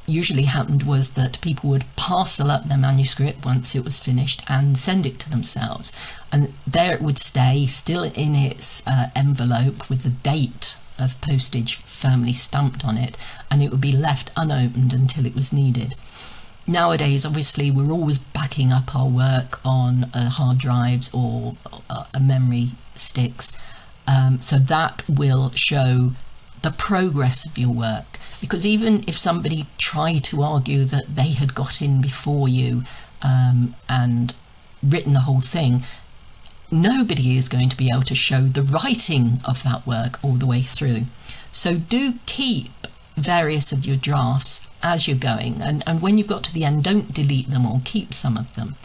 Speaker 6: usually happened was that people would parcel up their manuscript once it was finished and send it to themselves, and there it would stay still in its envelope with the date of postage firmly stamped on it, and it would be left unopened until it was needed. Nowadays, obviously, we're always backing up our work on hard drives or memory sticks, so that will show the progress of your work. Because even if somebody tried to argue that they had got in before you and written the whole thing, nobody is going to be able to show the writing of that work all the way through. So do keep various of your drafts as you're going, and when you've got to the end, don't delete them or keep some of them.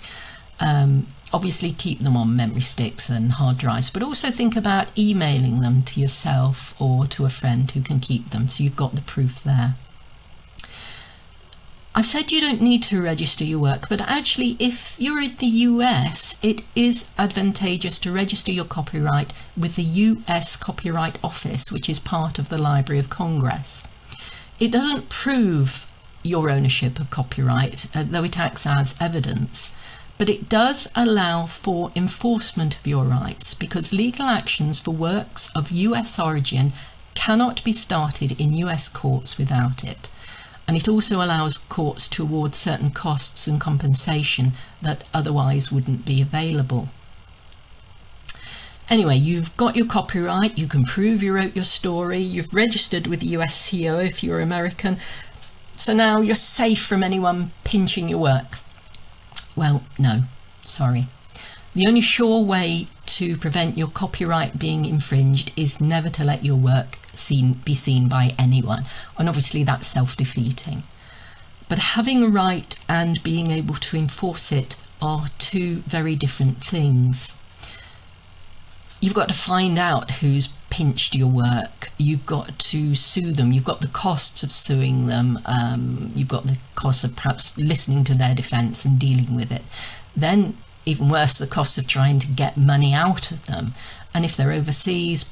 Speaker 6: Obviously keep them on memory sticks and hard drives, but also think about emailing them to yourself or to a friend who can keep them, so you've got the proof there. I've said you don't need to register your work, but actually if you're in the US, it is advantageous to register your copyright with the US Copyright Office, which is part of the Library of Congress. It doesn't prove your ownership of copyright, though it acts as evidence. But it does allow for enforcement of your rights, because legal actions for works of US origin cannot be started in US courts without it. And it also allows courts to award certain costs and compensation that otherwise wouldn't be available. Anyway, you've got your copyright, you can prove you wrote your story, you've registered with the USCO if you're American, so now you're safe from anyone pinching your work. Well, no, sorry. The only sure way to prevent your copyright being infringed is never to let your work be seen by anyone, and obviously that's self-defeating. But having a right and being able to enforce it are two very different things. You've got to find out who's pinched your work, you've got to sue them, you've got the costs of suing them, you've got the costs of perhaps listening to their defence and dealing with it. Then, even worse, the costs of trying to get money out of them. And if they're overseas,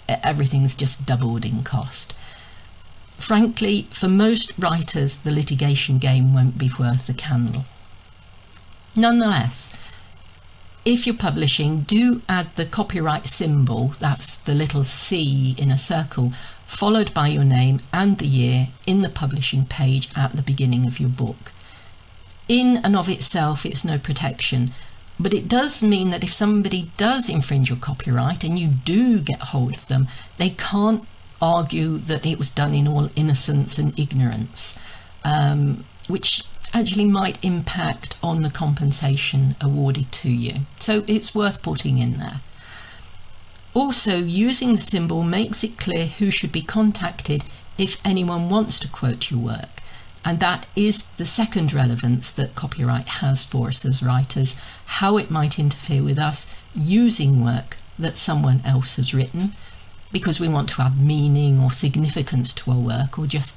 Speaker 6: everything's just doubled in cost. Frankly, for most writers, the litigation game won't be worth the candle. Nonetheless, if you're publishing, do add the copyright symbol, that's the little C in a circle, followed by your name and the year in the publishing page at the beginning of your book. In and of itself, it's no protection, but it does mean that if somebody does infringe your copyright and you do get hold of them, they can't argue that it was done in all innocence and ignorance, which actually might impact on the compensation awarded to you. So it's worth putting in there. Also, using the symbol makes it clear who should be contacted if anyone wants to quote your work. And that is the second relevance that copyright has for us as writers, how it might interfere with us using work that someone else has written, because we want to add meaning or significance to our work, or just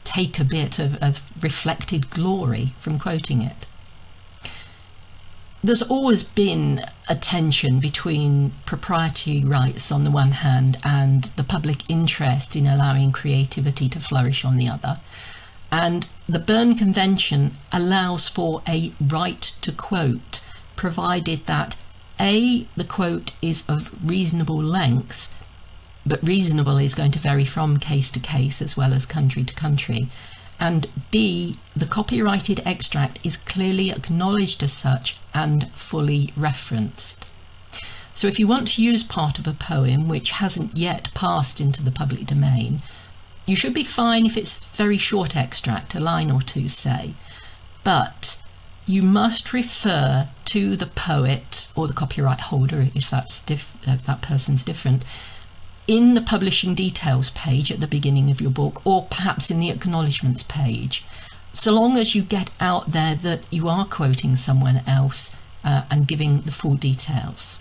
Speaker 6: take a bit of reflected glory from quoting it. There's always been a tension between proprietary rights on the one hand and the public interest in allowing creativity to flourish on the other. And the Berne Convention allows for a right to quote, provided that A, the quote is of reasonable length, but reasonable is going to vary from case to case as well as country to country, and B, the copyrighted extract is clearly acknowledged as such and fully referenced. So if you want to use part of a poem which hasn't yet passed into the public domain, you should be fine if it's a very short extract, a line or two say, but you must refer to the poet or the copyright holder if that person's different, in the publishing details page at the beginning of your book, or perhaps in the acknowledgements page, so long as you get out there that you are quoting someone else and giving the full details.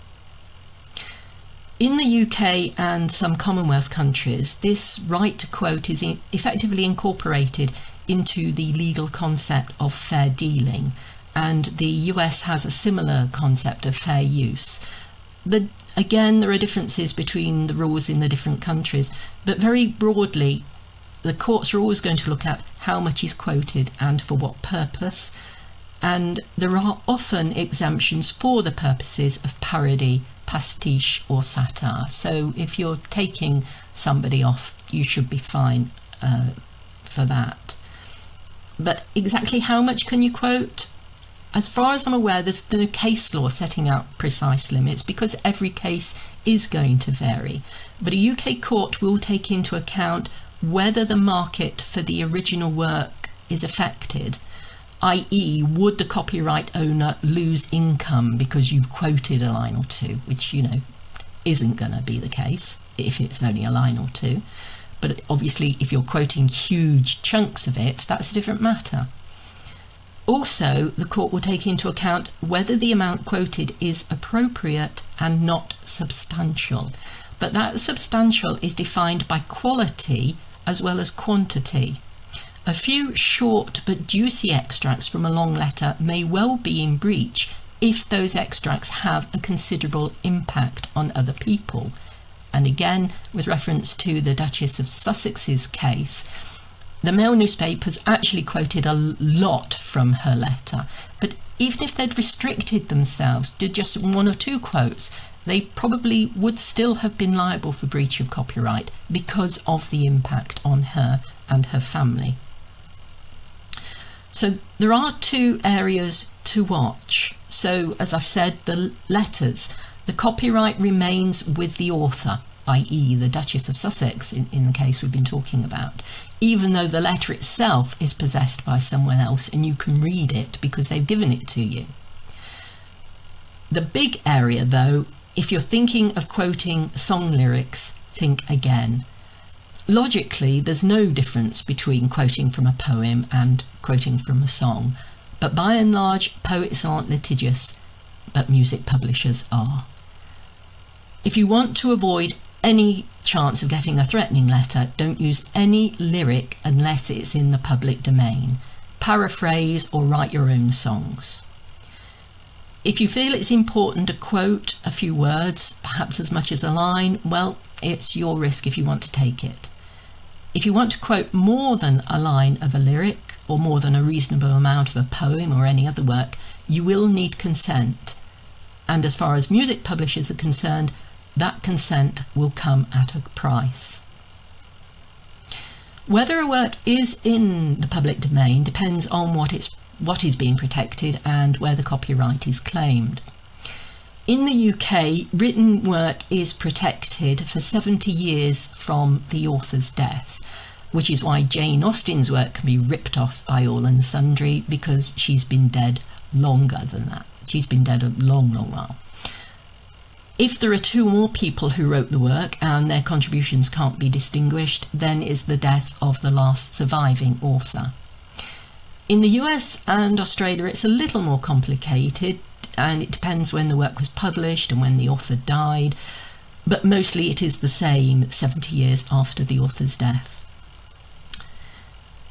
Speaker 6: In the UK and some Commonwealth countries, this right to quote is effectively incorporated into the legal concept of fair dealing, and the US has a similar concept of fair use. Again, there are differences between the rules in the different countries, but very broadly, the courts are always going to look at how much is quoted and for what purpose, and there are often exemptions for the purposes of parody, pastiche or satire. So if you're taking somebody off, you should be fine for that. But exactly how much can you quote? As far as I'm aware, there's no case law setting out precise limits because every case is going to vary. But a UK court will take into account whether the market for the original work is affected, i.e. would the copyright owner lose income because you've quoted a line or two, which, isn't going to be the case if it's only a line or two. But obviously, if you're quoting huge chunks of it, that's a different matter. Also, the court will take into account whether the amount quoted is appropriate and not substantial. But that substantial is defined by quality as well as quantity. A few short but juicy extracts from a long letter may well be in breach if those extracts have a considerable impact on other people. And again, with reference to the Duchess of Sussex's case, the Mail newspapers actually quoted a lot from her letter, but even if they'd restricted themselves to just one or two quotes, they probably would still have been liable for breach of copyright because of the impact on her and her family. So there are two areas to watch. So as I've said, the letters, the copyright remains with the author, i.e. the Duchess of Sussex in the case we've been talking about, even though the letter itself is possessed by someone else and you can read it because they've given it to you. The big area though, if you're thinking of quoting song lyrics, think again. Logically, there's no difference between quoting from a poem and quoting from a song, but by and large, poets aren't litigious, but music publishers are. If you want to avoid any chance of getting a threatening letter, don't use any lyric unless it's in the public domain. Paraphrase or write your own songs. If you feel it's important to quote a few words, perhaps as much as a line, well, it's your risk if you want to take it. If you want to quote more than a line of a lyric, or more than a reasonable amount of a poem or any other work, you will need consent. And as far as music publishers are concerned, that consent will come at a price. Whether a work is in the public domain depends on what is being protected and where the copyright is claimed. In the UK, written work is protected for 70 years from the author's death, which is why Jane Austen's work can be ripped off by all and sundry, because she's been dead longer than that. She's been dead a long, long while. If there are two or more people who wrote the work and their contributions can't be distinguished, then it's the death of the last surviving author. In the US and Australia, it's a little more complicated, and it depends when the work was published and when the author died, but mostly it is the same 70 years after the author's death.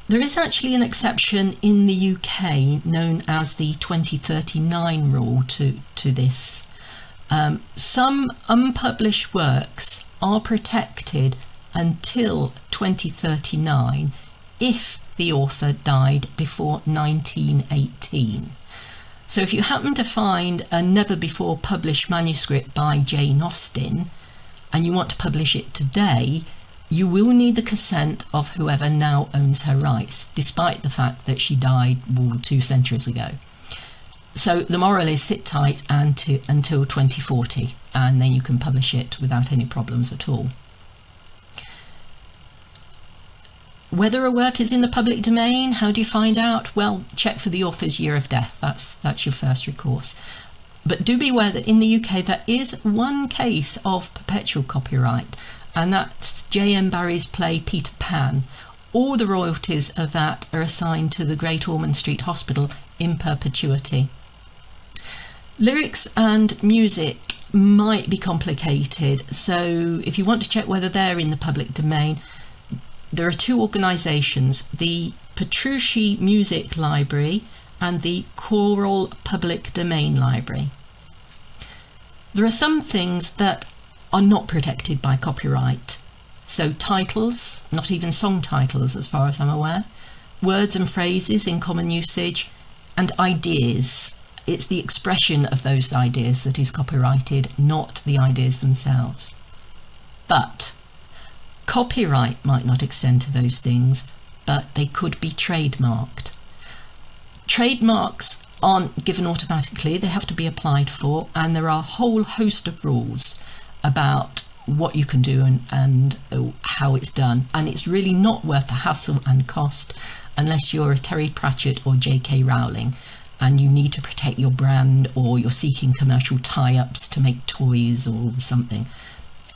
Speaker 6: There is actually an exception in the UK known as the 2039 rule to this. Some unpublished works are protected until 2039 if the author died before 1918. So if you happen to find a never before published manuscript by Jane Austen and you want to publish it today, you will need the consent of whoever now owns her rights, despite the fact that she died 2 centuries ago. So the moral is sit tight until 2040, and then you can publish it without any problems at all. Whether a work is in the public domain, how do you find out? Well, check for the author's year of death. That's your first recourse. But do be aware that in the UK there is one case of perpetual copyright, and that's J.M. Barrie's play Peter Pan. All the royalties of that are assigned to the Great Ormond Street Hospital in perpetuity. Lyrics and music might be complicated, so if you want to check whether they're in the public domain, there are two organisations, the Petrucci Music Library and the Choral Public Domain Library. There are some things that are not protected by copyright. So titles, not even song titles as far as I'm aware, words and phrases in common usage, and ideas. It's the expression of those ideas that is copyrighted, not the ideas themselves. But copyright might not extend to those things, but they could be trademarked. Trademarks aren't given automatically, they have to be applied for, and there are a whole host of rules about what you can do and how it's done, and it's really not worth the hassle and cost unless you're a Terry Pratchett or J.K. Rowling and you need to protect your brand, or you're seeking commercial tie-ups to make toys or something.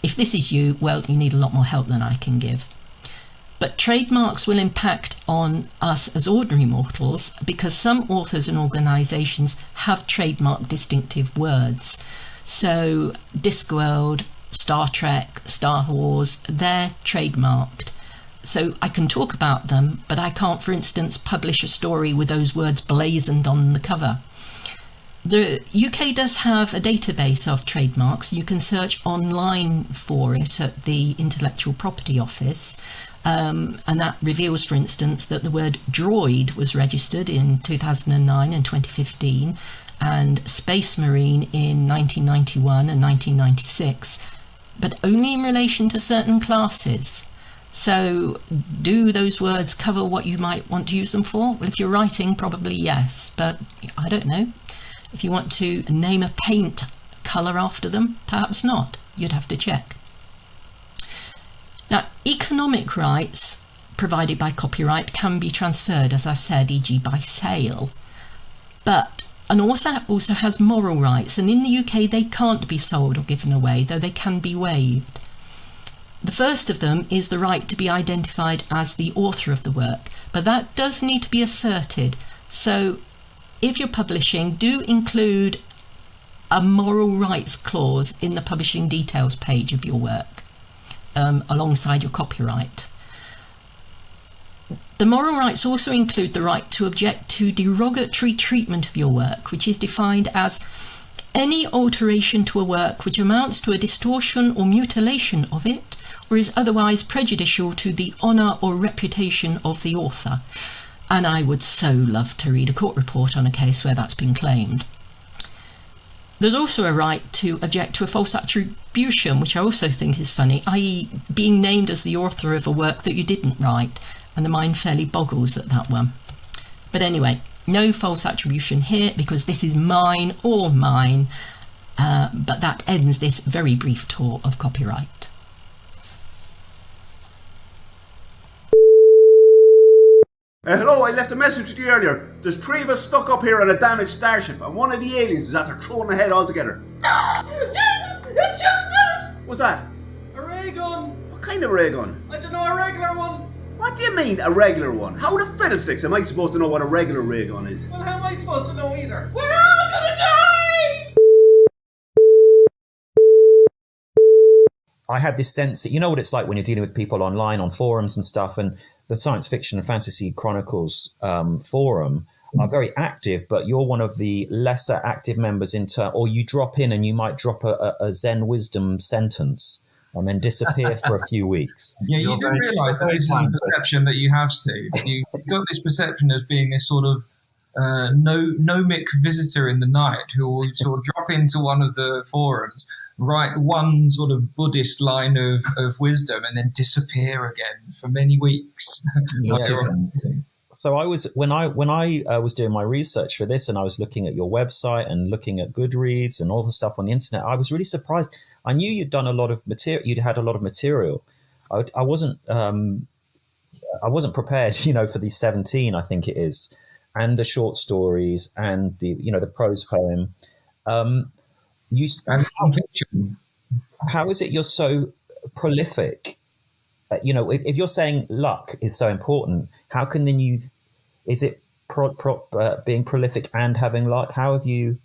Speaker 6: If this is you, well, you need a lot more help than I can give. But trademarks will impact on us as ordinary mortals because some authors and organisations have trademarked distinctive words. So Discworld, Star Trek, Star Wars, they're trademarked. So I can talk about them, but I can't, for instance, publish a story with those words blazoned on the cover. The UK does have a database of trademarks. You can search online for it at the Intellectual Property Office. And that reveals, for instance, that the word droid was registered in 2009 and 2015, and Space Marine in 1991 and 1996, but only in relation to certain classes. So do those words cover what you might want to use them for? Well, if you're writing, probably yes, but I don't know. If you want to name a paint colour after them, perhaps not. You'd have to check. Now, economic rights provided by copyright can be transferred, as I've said, e.g. by sale. But an author also has moral rights, and in the UK they can't be sold or given away, though they can be waived. The first of them is the right to be identified as the author of the work, but that does need to be asserted. So if you're publishing, do include a moral rights clause in the publishing details page of your work. alongside your copyright. The moral rights also include the right to object to derogatory treatment of your work, which is defined as any alteration to a work which amounts to a distortion or mutilation of it, or is otherwise prejudicial to the honour or reputation of the author. And I would so love to read a court report on a case where that's been claimed. There's also a right to object to a false attribution, which I also think is funny, i.e. being named as the author of a work that you didn't write, and the mind fairly boggles at that one. But anyway, no false attribution here, because this is mine, all mine, but that ends this very brief tour of copyright.
Speaker 4: Hello, I left a message with you earlier. There's 3 of us stuck up here on a damaged starship, and one of the aliens is after throwing the head altogether.
Speaker 5: Jesus! It's John Milton!
Speaker 4: What's that?
Speaker 7: A ray gun!
Speaker 4: What kind of ray gun?
Speaker 7: I don't know, a regular one.
Speaker 4: What do you mean, a regular one? How the fiddlesticks am I supposed to know what a regular ray gun is?
Speaker 7: Well, how am I supposed to know either?
Speaker 5: We're all gonna die!
Speaker 2: I had this sense that, you know what it's like when you're dealing with people online on forums and stuff, and the Science Fiction and Fantasy Chronicles forum are very active, but you're one of the lesser active members or you drop in and you might drop a Zen wisdom sentence and then disappear for a few weeks.
Speaker 1: Yeah, you do realise that this is a perception that you have, Steve. You've got this perception of being this sort of gnomic visitor in the night who will sort of drop into one of the forums, write one sort of Buddhist line of wisdom, and then disappear again for many weeks.
Speaker 2: So I was when I was doing my research for this, and I was looking at your website and looking at Goodreads and all the stuff on the internet, I was really surprised. I knew you'd done a lot of material. You'd had a lot of material. I wasn't prepared, for these 17, I think it is, and the short stories and the prose poem. How is it you're so prolific? If you're saying luck is so important, how can then is it being prolific and having luck? How have you?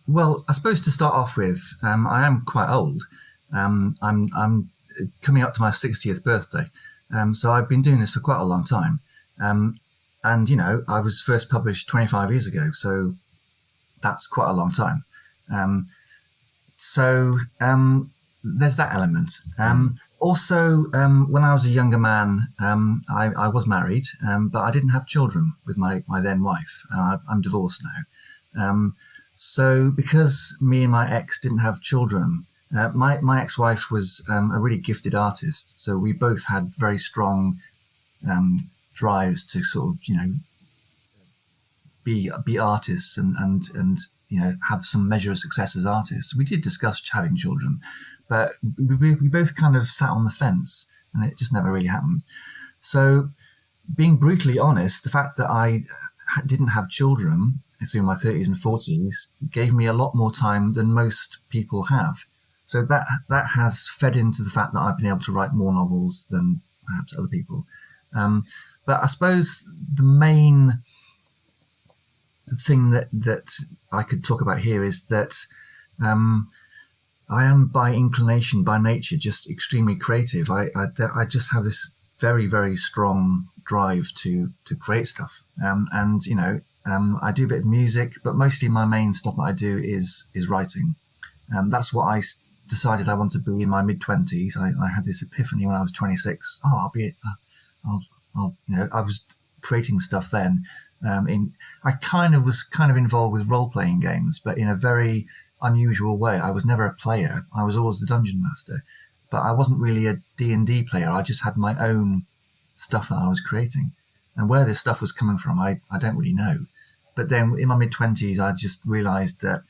Speaker 3: Well, I suppose to start off with, I am quite old. I'm coming up to my 60th birthday. So I've been doing this for quite a long time. And, I was first published 25 years ago. So that's quite a long time. There's that element. Also, when I was a younger man, I was married, but I didn't have children with my then wife. I'm divorced now. So because me and my ex didn't have children, my ex-wife was a really gifted artist. So we both had very strong drives to sort of, be artists and have some measure of success as artists. We did discuss having children, but we both kind of sat on the fence, and it just never really happened. So being brutally honest, the fact that I didn't have children through my 30s and 40s gave me a lot more time than most people have. So that has fed into the fact that I've been able to write more novels than perhaps other people. But I suppose the main thing that I could talk about here is that I am by inclination, by nature, just extremely creative. I just have this very, very strong drive to create stuff. I do a bit of music, but mostly my main stuff that I do is writing. That's what I decided I wanted to be in my mid-20s. I had this epiphany when I was 26. I was creating stuff then. I was kind of involved with role-playing games, but in a very unusual way. I was never a player. I was always the dungeon master, but I wasn't really a D&D player. I just had my own stuff that I was creating. And where this stuff was coming from, I don't really know. But then in my mid-20s, I just realized that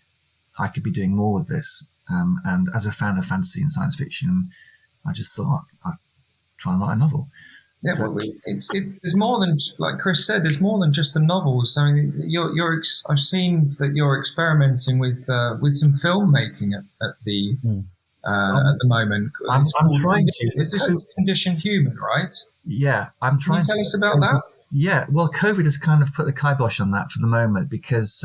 Speaker 3: I could be doing more with this. And as a fan of fantasy and science fiction, I just thought I'd try and write a novel.
Speaker 1: Yeah, well, there's more than, like Chris said, there's more than just the novels. I mean, I've seen that you're experimenting with some filmmaking at the moment.
Speaker 3: I'm trying to.
Speaker 1: This is Condition Human, right?
Speaker 3: Yeah, I'm trying.
Speaker 1: Can you tell us about that?
Speaker 3: Yeah, well, COVID has kind of put the kibosh on that for the moment because,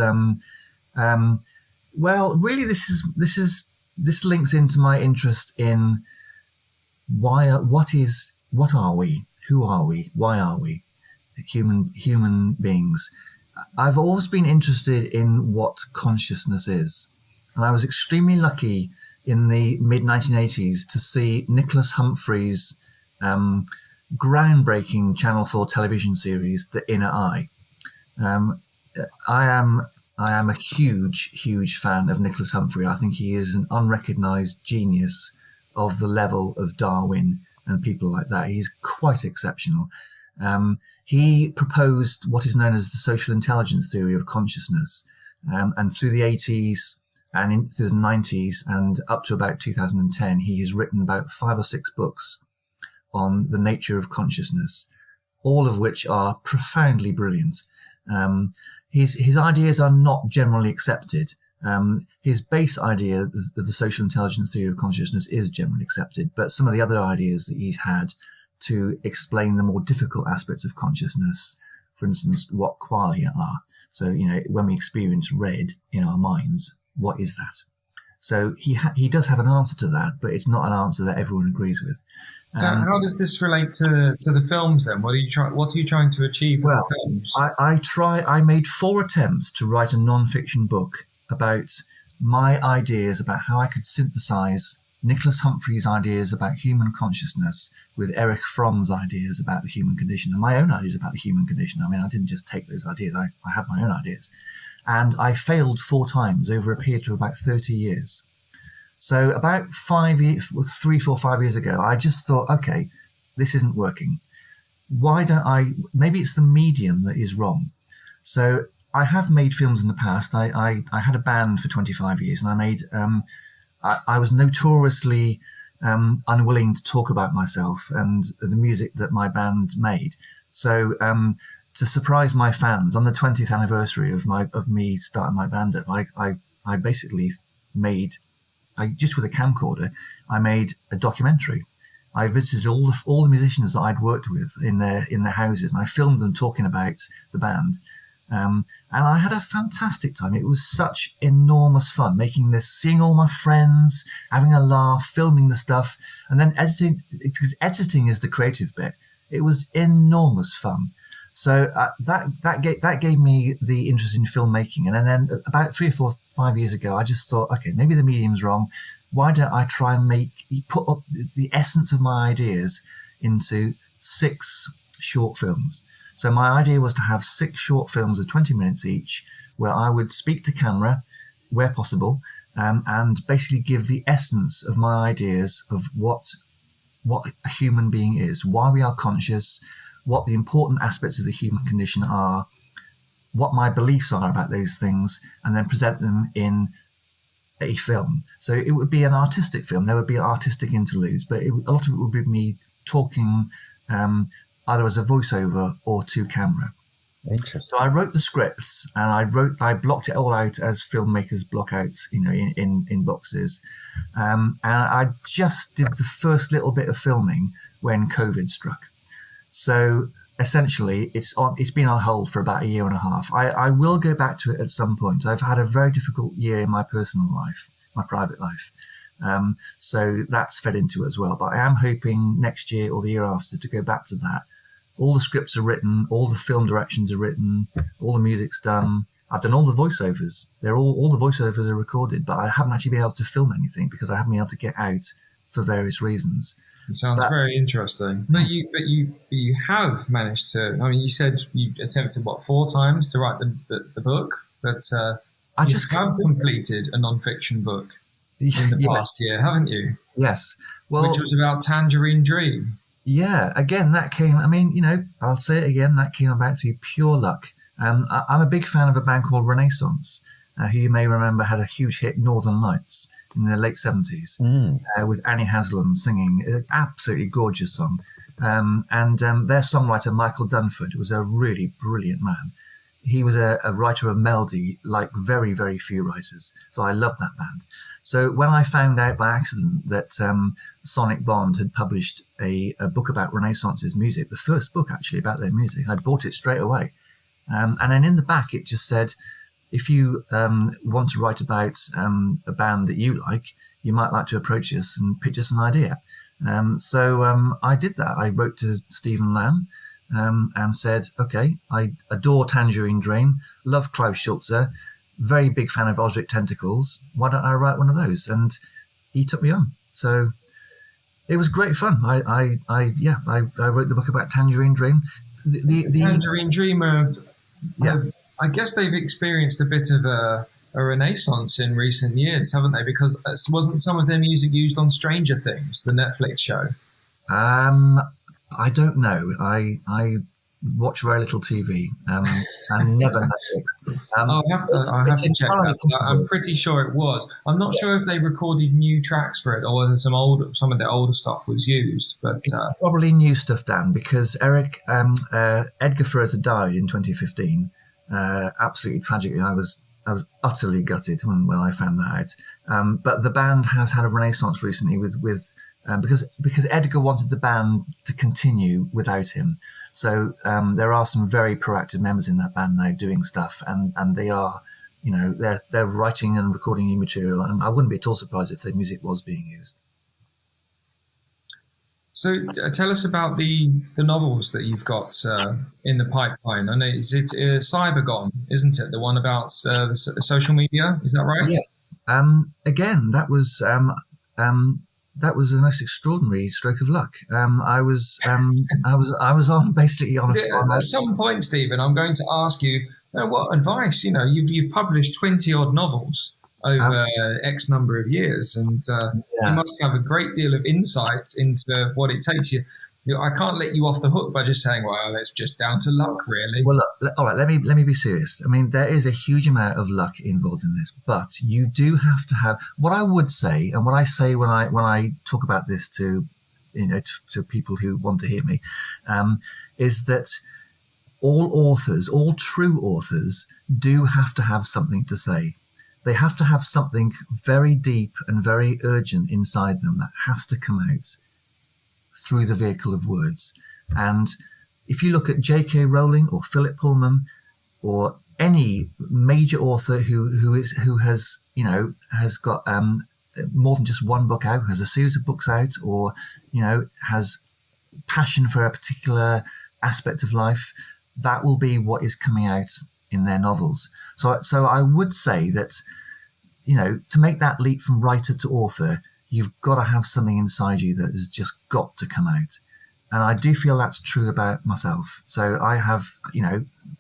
Speaker 3: really, this links into my interest in what are we? Who are we? Why are we? Human beings. I've always been interested in what consciousness is. And I was extremely lucky in the mid-1980s to see Nicholas Humphrey's groundbreaking Channel 4 television series, The Inner Eye. I am a huge fan of Nicholas Humphrey. I think he is an unrecognised genius of the level of Darwin and people like that. He's quite exceptional. He proposed what is known as the social intelligence theory of consciousness. And through the 80s and through the 90s and up to about 2010, he has written about 5 or 6 books on the nature of consciousness, all of which are profoundly brilliant. His ideas are not generally accepted. His base idea of the social intelligence theory of consciousness is generally accepted, but some of the other ideas that he's had to explain the more difficult aspects of consciousness, for instance, what qualia are. So, when we experience red in our minds, what is that? So he does have an answer to that, but it's not an answer that everyone agrees with.
Speaker 1: So how does this relate to the films then? What are you trying to achieve with the films?
Speaker 3: I made 4 attempts to write a non-fiction book about my ideas about how I could synthesize Nicholas Humphrey's ideas about human consciousness with Erich Fromm's ideas about the human condition and my own ideas about the human condition. I mean, I didn't just take those ideas. I had my own ideas. And I failed 4 times over a period of about 30 years. So about 3, 4, 5 years ago, I just thought, okay, this isn't working. Why don't maybe it's the medium that is wrong. So I have made films in the past. I had a band for 25 years and I made, I was notoriously unwilling to talk about myself and the music that my band made. So to surprise my fans, on the 20th anniversary of me starting my band up, I basically just with a camcorder, I made a documentary. I visited all the musicians that I'd worked with in their houses, and I filmed them talking about the band. And I had a fantastic time. It was such enormous fun making this, seeing all my friends, having a laugh, filming the stuff, and then editing, because editing is the creative bit. It was enormous fun. So that gave me the interest in filmmaking. And then about 3 or 4, 5 years ago, I just thought, okay, maybe the medium's wrong. Why don't I try and put up the essence of my ideas into 6 short films? So my idea was to have 6 short films of 20 minutes each, where I would speak to camera where possible, and basically give the essence of my ideas of what a human being is, why we are conscious, what the important aspects of the human condition are, what my beliefs are about those things, and then present them in a film. So it would be an artistic film. There would be artistic interludes, but a lot of it would be me talking either as a voiceover or to camera.
Speaker 2: Interesting.
Speaker 3: So I wrote the scripts and I blocked it all out as filmmakers block out, in boxes. And I just did the first little bit of filming when COVID struck. So essentially, it's been on hold for about 1.5 years. I will go back to it at some point. I've had a very difficult year in my personal life, my private life. So that's fed into it as well. But I am hoping next year or the year after to go back to that. All the scripts are written, all the film directions are written, all the music's done. I've done all the voiceovers. All the voiceovers are recorded, but I haven't actually been able to film anything because I haven't been able to get out for various reasons.
Speaker 1: It sounds very interesting. But you have managed to. I mean, you said you attempted 4 times to write the book, but
Speaker 3: I
Speaker 1: you
Speaker 3: just
Speaker 1: have completed a non-fiction book in the past year, haven't you?
Speaker 3: Yes. Well,
Speaker 1: which was about Tangerine Dream.
Speaker 3: Yeah. Again, that came. I mean, I'll say it again. That came about through pure luck. I'm a big fan of a band called Renaissance, who you may remember had a huge hit, Northern Lights, in the late 70s, with Annie Haslam singing an absolutely gorgeous song. And their songwriter, Michael Dunford, was a really brilliant man. He was a writer of melody like very, very few writers. So I loved that band. So when I found out by accident that Sonic Bond had published a book about Renaissance's music, the first book actually about their music, I bought it straight away. And then in the back, it just said, if you want to write about a band that you like, you might like to approach us and pitch us an idea. So I did that. I wrote to Stephen Lamb and said, okay, I adore Tangerine Dream, love Klaus Schulze, very big fan of Osric Tentacles. Why don't I write one of those? And he took me on. So it was great fun. I wrote the book about Tangerine Dream. The
Speaker 1: Tangerine Dreamer,
Speaker 3: Yeah.
Speaker 1: I guess they've experienced a bit of a renaissance in recent years, haven't they? Because wasn't some of their music used on Stranger Things, the Netflix show?
Speaker 3: I don't know. I watch very little TV and never Netflix.
Speaker 1: I have to check that. I'm pretty sure it was. I'm not sure if they recorded new tracks for it or whether some of their older stuff was used. But
Speaker 3: probably new stuff, Dan, because Edgar Furzer died in 2015. Absolutely tragically. I was utterly gutted when I found that out. But the band has had a renaissance recently with because Edgar wanted the band to continue without him. So there are some very proactive members in that band now doing stuff, and they are, they're writing and recording new material, and I wouldn't be at all surprised if their music was being used.
Speaker 1: So tell us about the novels that you've got in the pipeline. I know it's Cybergone, isn't it? The one about the social media, is that right?
Speaker 3: Yes. Again, that was the most extraordinary stroke of luck. I was on basically on a
Speaker 1: At some point, Stephen, I'm going to ask you, what advice? You've published 20 odd novels over X number of years, and you must have a great deal of insight into what it takes you. I can't let you off the hook by just saying, well, it's just down to luck, really.
Speaker 3: Well, look, all right, let me be serious. I mean, there is a huge amount of luck involved in this, but you do have to have what I would say, and what I say when I talk about this to people who want to hear me, is that all true authors do have to have something to say. They have to have something very deep and very urgent inside them that has to come out through the vehicle of words. And if you look at J.K. Rowling or Philip Pullman or any major author who has got more than just one book out, has a series of books out, or has passion for a particular aspect of life, that will be what is coming out in their novels. So I would say that to make that leap from writer to author, you've got to have something inside you that has just got to come out. And I do feel that's true about myself. So I have,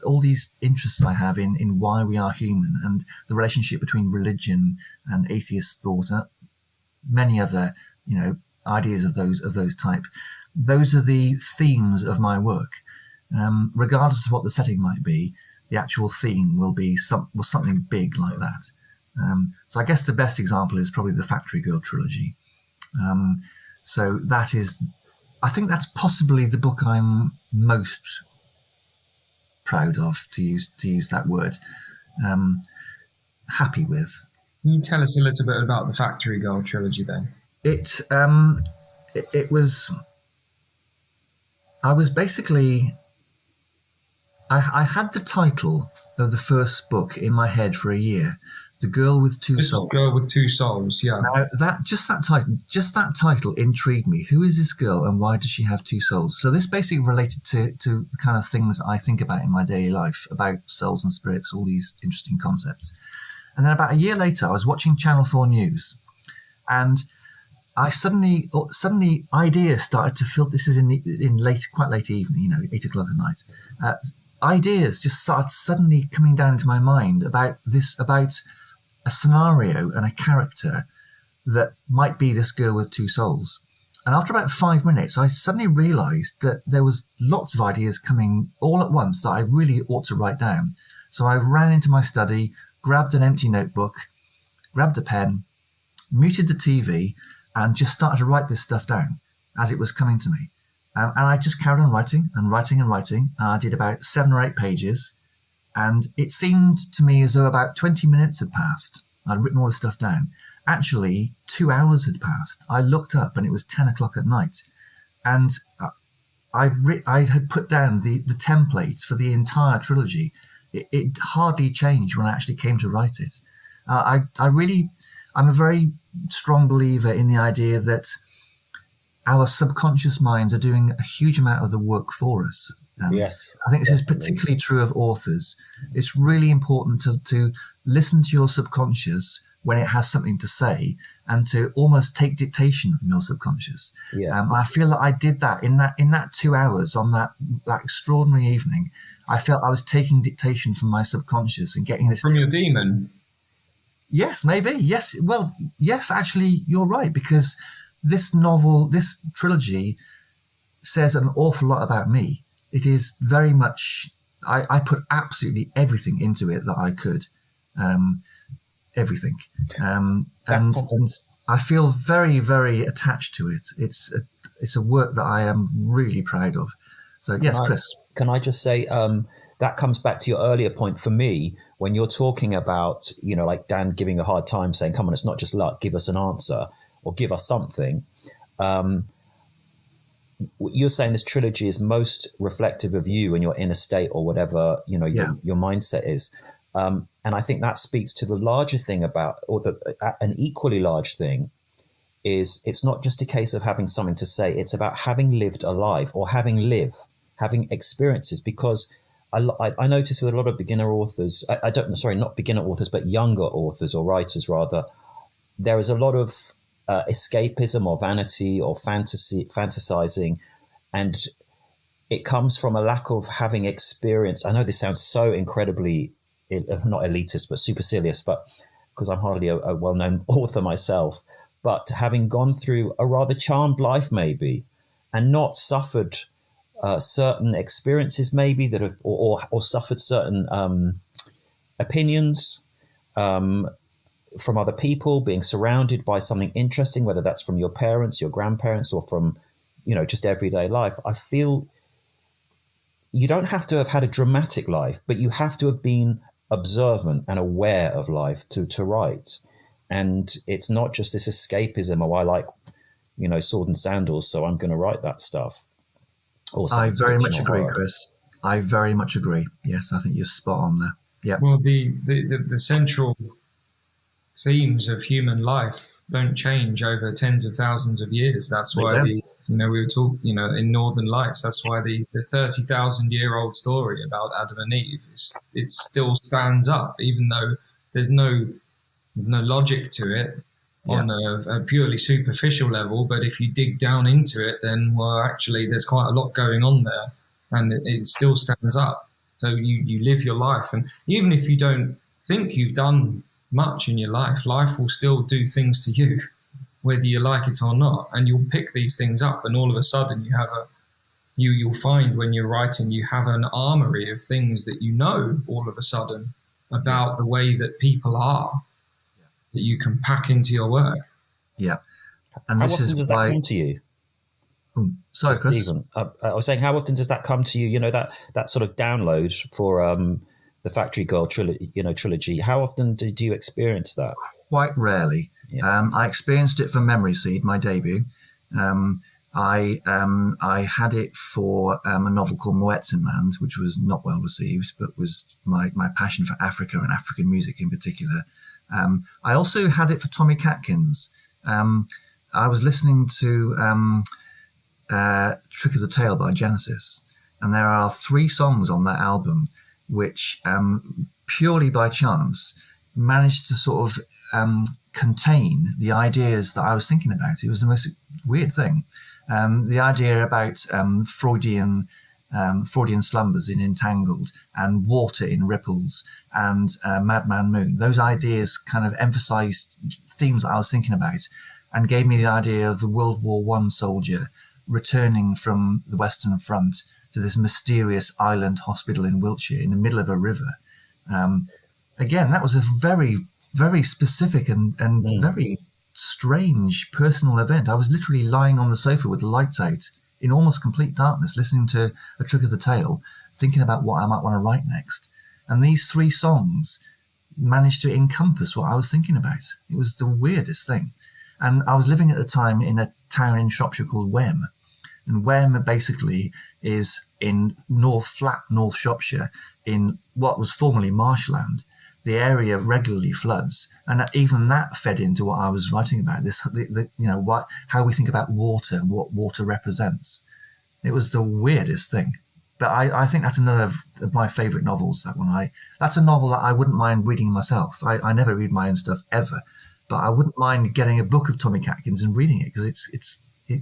Speaker 3: all these interests I have in why we are human and the relationship between religion and atheist thought and many other, ideas of those type. Those are the themes of my work. Regardless of what the setting might be, the actual theme will be something big like that. So I guess the best example is probably the Factory Girl trilogy. So that is, I think that's possibly the book I'm most proud of, to use that word. Happy with.
Speaker 1: Can you tell us a little bit about the Factory Girl trilogy then?
Speaker 3: It was. I was basically. I had the title of the first book in my head for a year. The Girl with Two Souls.
Speaker 1: Girl with Two Souls, yeah.
Speaker 3: Now, that title intrigued me. Who is this girl and why does she have two souls? So this basically related to the kind of things I think about in my daily life, about souls and spirits, all these interesting concepts. And then about a year later, I was watching Channel 4 News, and I suddenly ideas started to fill. This is quite late evening, 8 o'clock at night. Ideas just started suddenly coming down into my mind about a scenario and a character that might be this girl with two souls. And after about 5 minutes, I suddenly realized that there was lots of ideas coming all at once that I really ought to write down. So I ran into my study, grabbed an empty notebook, grabbed a pen, muted the TV, and just started to write this stuff down as it was coming to me. And I just carried on writing and writing and writing. I did about 7 or 8 pages. And it seemed to me as though about 20 minutes had passed. I'd written all this stuff down. Actually, 2 hours had passed. I looked up and it was 10 o'clock at night. And I had put down the template for the entire trilogy. It hardly changed when I actually came to write it. I'm a very strong believer in the idea that our subconscious minds are doing a huge amount of the work for us.
Speaker 2: Yes,
Speaker 3: I think this is
Speaker 2: definitely.
Speaker 3: particularly true of authors. It's really important to listen to your subconscious when it has something to say, and to almost take dictation from your subconscious.
Speaker 2: Yeah.
Speaker 3: I feel that I did that in that 2 hours on that extraordinary evening. I felt I was taking dictation from my subconscious and getting this
Speaker 1: From your demon.
Speaker 3: Yes, maybe. Yes. Well, yes, actually, you're right, because this novel, this trilogy says an awful lot about me. It is very much, I put absolutely everything into it that I could. Everything. And I feel very, very attached to it. It's a work that I am really proud of. So, yes, Chris.
Speaker 2: Can I just say, that comes back to your earlier point for me, when you're talking about, like Dan giving a hard time saying, come on, it's not just luck, give us an answer or give us something. You're saying this trilogy is most reflective of you and your inner state, or whatever, your mindset is. And I think that speaks to the larger thing about, or an equally large thing is, it's not just a case of having something to say. It's about having lived a life, or having experiences, because I notice with a lot of beginner authors, not beginner authors, but younger authors or writers rather, there is a lot of escapism or vanity or fantasizing, and it comes from a lack of having experience. I know this sounds so incredibly, not elitist, but supercilious, but because I'm hardly a well-known author myself, but having gone through a rather charmed life maybe, and not suffered certain experiences maybe that have, or suffered certain opinions from other people, being surrounded by something interesting, whether that's from your parents, your grandparents, or from, just everyday life. I feel you don't have to have had a dramatic life, but you have to have been observant and aware of life to write. And it's not just this escapism, I like, sword and sandals, so I'm going to write that stuff.
Speaker 3: I very much agree, Chris. I very much agree. Yes, I think you're spot on there. Yeah.
Speaker 1: Well, the central themes of human life don't change over tens of thousands of years. That's why we were talking, in Northern Lights. That's why the 30,000-year-old story about Adam and Eve it still stands up, even though there's no logic to it on a purely superficial level. But if you dig down into it, then actually there's quite a lot going on there, and it still stands up. So you live your life, and even if you don't think you've done much in your life will still do things to you, whether you like it or not. And you'll pick these things up, and all of a sudden you'll find when you're writing, you have an armory of things that all of a sudden about the way that people are, that you can pack into your work.
Speaker 3: Yeah. And
Speaker 2: how often does that come to you?
Speaker 3: Sorry, Chris.
Speaker 2: Stephen, I was saying, how often does that come to you? That sort of download for the Factory Girl trilogy. How often did you experience that?
Speaker 3: Quite rarely. Yeah. I experienced it for Memory Seed, my debut. I had it for a novel called Moetzenland, which was not well received, but was my passion for Africa and African music in particular. I also had it for Tommy Catkins. I was listening to Trick of the Tail by Genesis, and there are 3 songs on that album which purely by chance managed to sort of contain the ideas that I was thinking about. It was the most weird thing. The idea about Freudian slumbers in Entangled, and water in Ripples, and Madman Moon. Those ideas kind of emphasized themes that I was thinking about, and gave me the idea of the World War I soldier returning from the Western Front to this mysterious island hospital in Wiltshire in the middle of a river. Again, that was a very, very specific and very strange personal event. I was literally lying on the sofa with the lights out in almost complete darkness, listening to A Trick of the Tail, thinking about what I might want to write next. And these 3 songs managed to encompass what I was thinking about. It was the weirdest thing. And I was living at the time in a town in Shropshire called Wem. And Wem basically is in North Shropshire, in what was formerly marshland. the area regularly floods, and even that fed into what I was writing about. How we think about water and what water represents. It was the weirdest thing. But I think that's another of my favourite novels. That's a novel that I wouldn't mind reading myself. I never read my own stuff ever, but I wouldn't mind getting a book of Tommy Catkins and reading it, because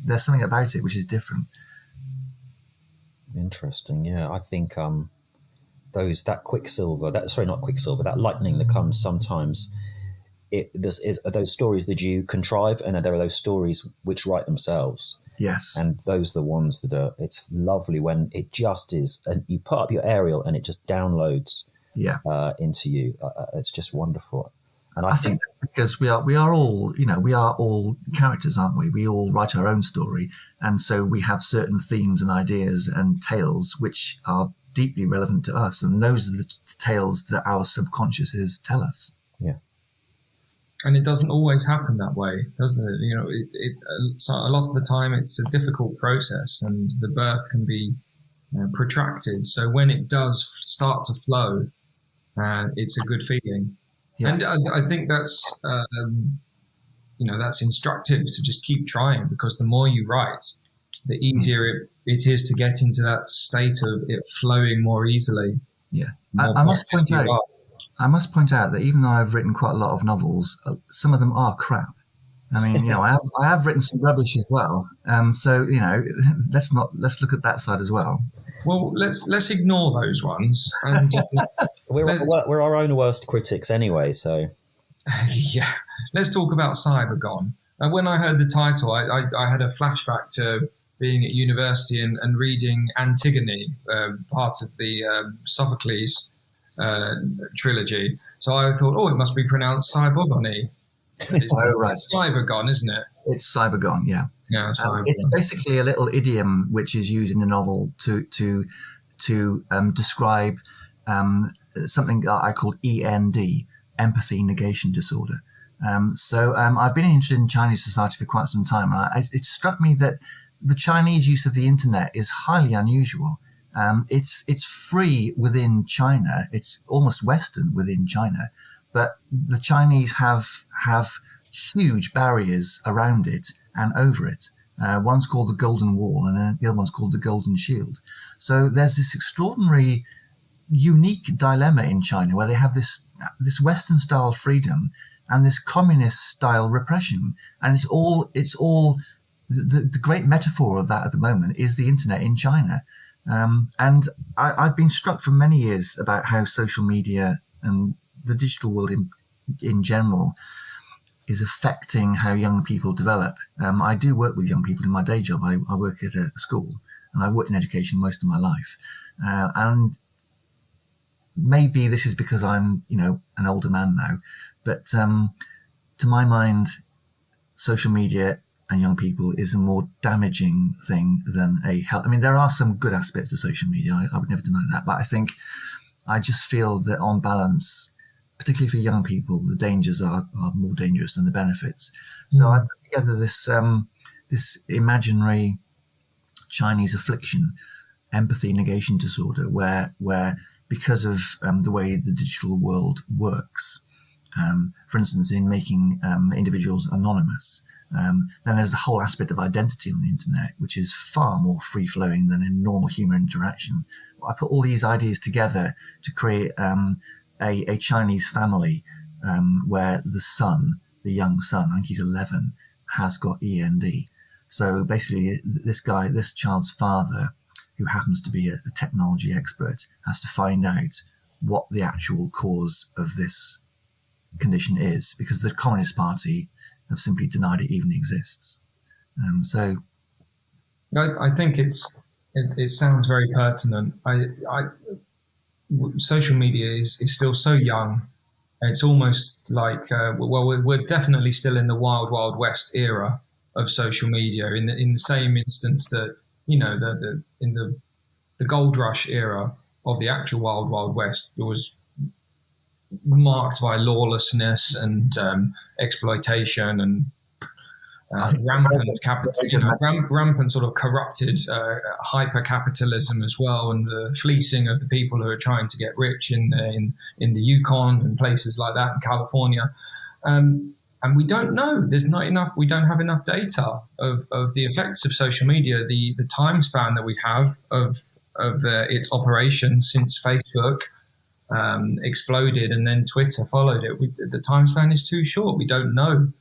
Speaker 3: there's something about it which is different.
Speaker 2: Interesting, yeah. I think that lightning that comes sometimes. Are those stories that you contrive, and then there are those stories which write themselves.
Speaker 3: Yes.
Speaker 2: And those are the ones that it's lovely when it just is, and you put up your aerial and it just downloads into you. It's just wonderful. And I think
Speaker 3: because we are all characters, aren't we? We all write our own story. And so we have certain themes and ideas and tales which are deeply relevant to us. And those are the tales that our subconsciouses tell us.
Speaker 2: Yeah.
Speaker 1: And it doesn't always happen that way, doesn't it? So a lot of the time it's a difficult process, and the birth can be protracted. So when it does start to flow, it's a good feeling. Yeah. And I think that's that's instructive to just keep trying, because the more you write, the easier it is to get into that state of it flowing more easily.
Speaker 3: Yeah, I must point out that even though I've written quite a lot of novels, some of them are crap. I mean, I have written some rubbish as well. So let's look at that side as well.
Speaker 1: Well, let's ignore those ones. And
Speaker 2: we're our own worst critics anyway. So
Speaker 1: yeah, let's talk about Cybergone. And when I heard the title, I had a flashback to being at university and reading Antigone, part of the Sophocles trilogy. So I thought, it must be pronounced Cybergone. It's
Speaker 3: right.
Speaker 1: Cybergone, isn't it?
Speaker 3: It's Cybergone, yeah.
Speaker 1: Yeah,
Speaker 3: it's basically a little idiom which is used in the novel to describe something that I called END, empathy negation disorder. I've been interested in Chinese society for quite some time, and it struck me that the Chinese use of the internet is highly unusual. It's free within China. It's almost Western within China, but the Chinese have huge barriers around it and over it. One's called the Golden Wall, and the other one's called the Golden Shield. So there's this extraordinary, unique dilemma in China where they have this Western-style freedom and this communist-style repression, and it's all the great metaphor of that at the moment is the internet in China. And I've been struck for many years about how social media and the digital world in general is affecting how young people develop. I do work with young people in my day job. I work at a school, and I've worked in education most of my life. And maybe this is because I'm, an older man now, but to my mind, social media and young people is a more damaging thing than a help. I mean, there are some good aspects to social media. I would never deny that. But I just feel that on balance, particularly for young people, the dangers are more dangerous than the benefits. So I put together this imaginary Chinese affliction, empathy negation disorder, where because of the way the digital world works, for instance, in making individuals anonymous, then there's the whole aspect of identity on the internet, which is far more free-flowing than in normal human interaction. I put all these ideas together to create a Chinese family where the young son, I think he's 11, has got END. So basically, this child's father, who happens to be a technology expert, has to find out what the actual cause of this condition is, because the Communist Party have simply denied it even exists.
Speaker 1: I think it sounds very pertinent. Social media is still so young. It's almost like we're definitely still in the wild west era of social media. In the same instance that in the gold rush era of the actual wild west, it was marked by lawlessness and exploitation, and rampant sort of corrupted hyper-capitalism as well, and the fleecing of the people who are trying to get rich in the Yukon and places like that in California. And we don't know. There's not enough. We don't have enough data of the effects of social media, the time span that we have of its operation since Facebook exploded and then Twitter followed it. The time span is too short. We don't know.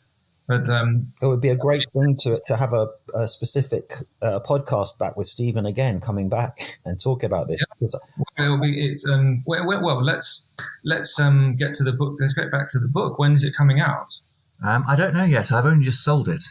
Speaker 1: But
Speaker 2: it would be a great thing to have a specific podcast back with Stephen again, coming back and talk about this.
Speaker 1: Yeah. Let's get to the book. Let's get back to the book. When is it coming out?
Speaker 3: I don't know yet. I've only just sold it.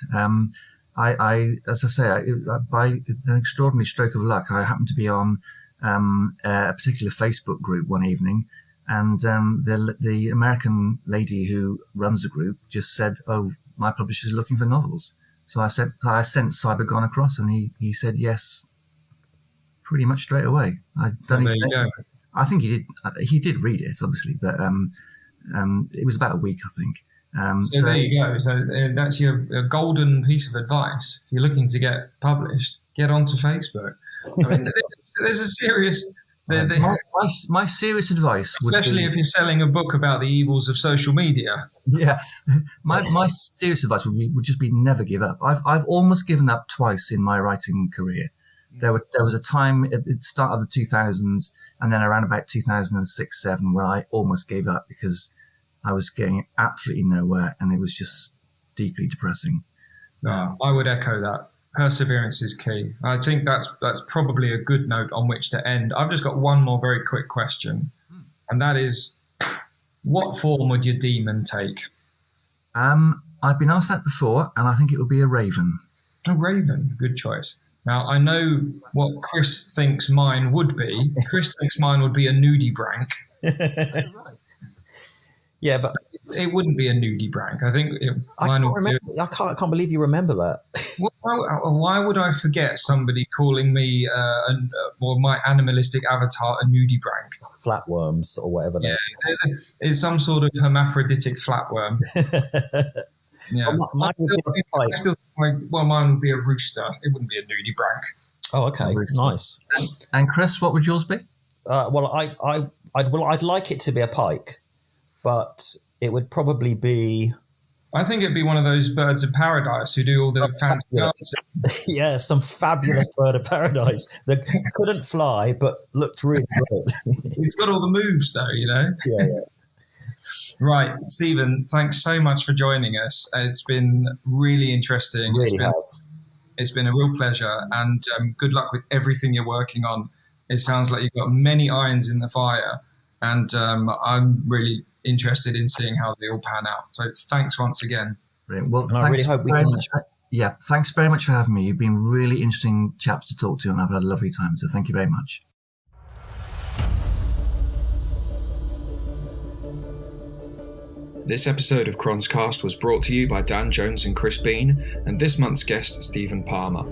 Speaker 3: As I say, by an extraordinary stroke of luck, I happened to be on a particular Facebook group one evening, and the American lady who runs the group just said, "Oh, my publisher's looking for novels." So I sent Cybergon across, and he said yes, pretty much straight away. There you go. I think he did read it, obviously, but it was about a week, I think.
Speaker 1: So there you go. So that's your golden piece of advice. If you're looking to get published, get onto Facebook. I mean, there's a serious...
Speaker 3: My serious advice would
Speaker 1: especially if you're selling a book about the evils of social media.
Speaker 3: Yeah. My serious advice would just be never give up. I've almost given up twice in my writing career. There was a time at the start of the 2000s and then around about 2006-07 where I almost gave up because I was getting absolutely nowhere, and it was just deeply depressing.
Speaker 1: I would echo that. Perseverance is key. I think that's probably a good note on which to end. I've just got one more very quick question, and that is, what form would your demon take?
Speaker 3: I've been asked that before, and I think it would be a raven.
Speaker 1: A raven, good choice. Now, I know what Chris thinks mine would be. Chris thinks mine would be a nudibranch.
Speaker 3: Right.
Speaker 2: Yeah, but
Speaker 1: it wouldn't be a nudibranch. I think
Speaker 2: I can't believe you remember that.
Speaker 1: Why would I forget somebody calling me or my animalistic avatar a nudibranch?
Speaker 2: Flatworms or whatever.
Speaker 1: Yeah, it's some sort of hermaphroditic flatworm. Yeah, mine would be a rooster. It wouldn't be a nudibranch.
Speaker 2: Oh, okay, nice.
Speaker 3: And Chris, what would yours be?
Speaker 2: I'd like it to be a pike. But it would probably be...
Speaker 1: I think it'd be one of those birds of paradise who do all the fancy dancing.
Speaker 2: Yeah, some fabulous bird of paradise that couldn't fly but looked really good.
Speaker 1: It's got all the moves, though, you know?
Speaker 2: Yeah.
Speaker 1: Right, Stephen, thanks so much for joining us. It's been really interesting. It's been a real pleasure, and good luck with everything you're working on. It sounds like you've got many irons in the fire, and I'm really interested in seeing how they all pan out. So thanks once again.
Speaker 3: Brilliant. Well, I really hope we can. Thanks very much for having me. You've been really interesting chaps to talk to, and I've had a lovely time. So thank you very much.
Speaker 8: This episode of Cronscast was brought to you by Dan Jones and Chris Bean, and this month's guest, Stephen Palmer.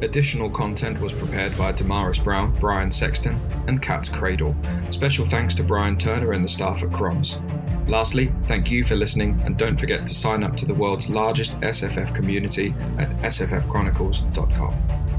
Speaker 8: Additional content was prepared by Damaris Brown, Brian Sexton, and Kat's Cradle. Special thanks to Brian Turner and the staff at Crons. Lastly, thank you for listening, and don't forget to sign up to the world's largest SFF community at sffchronicles.com.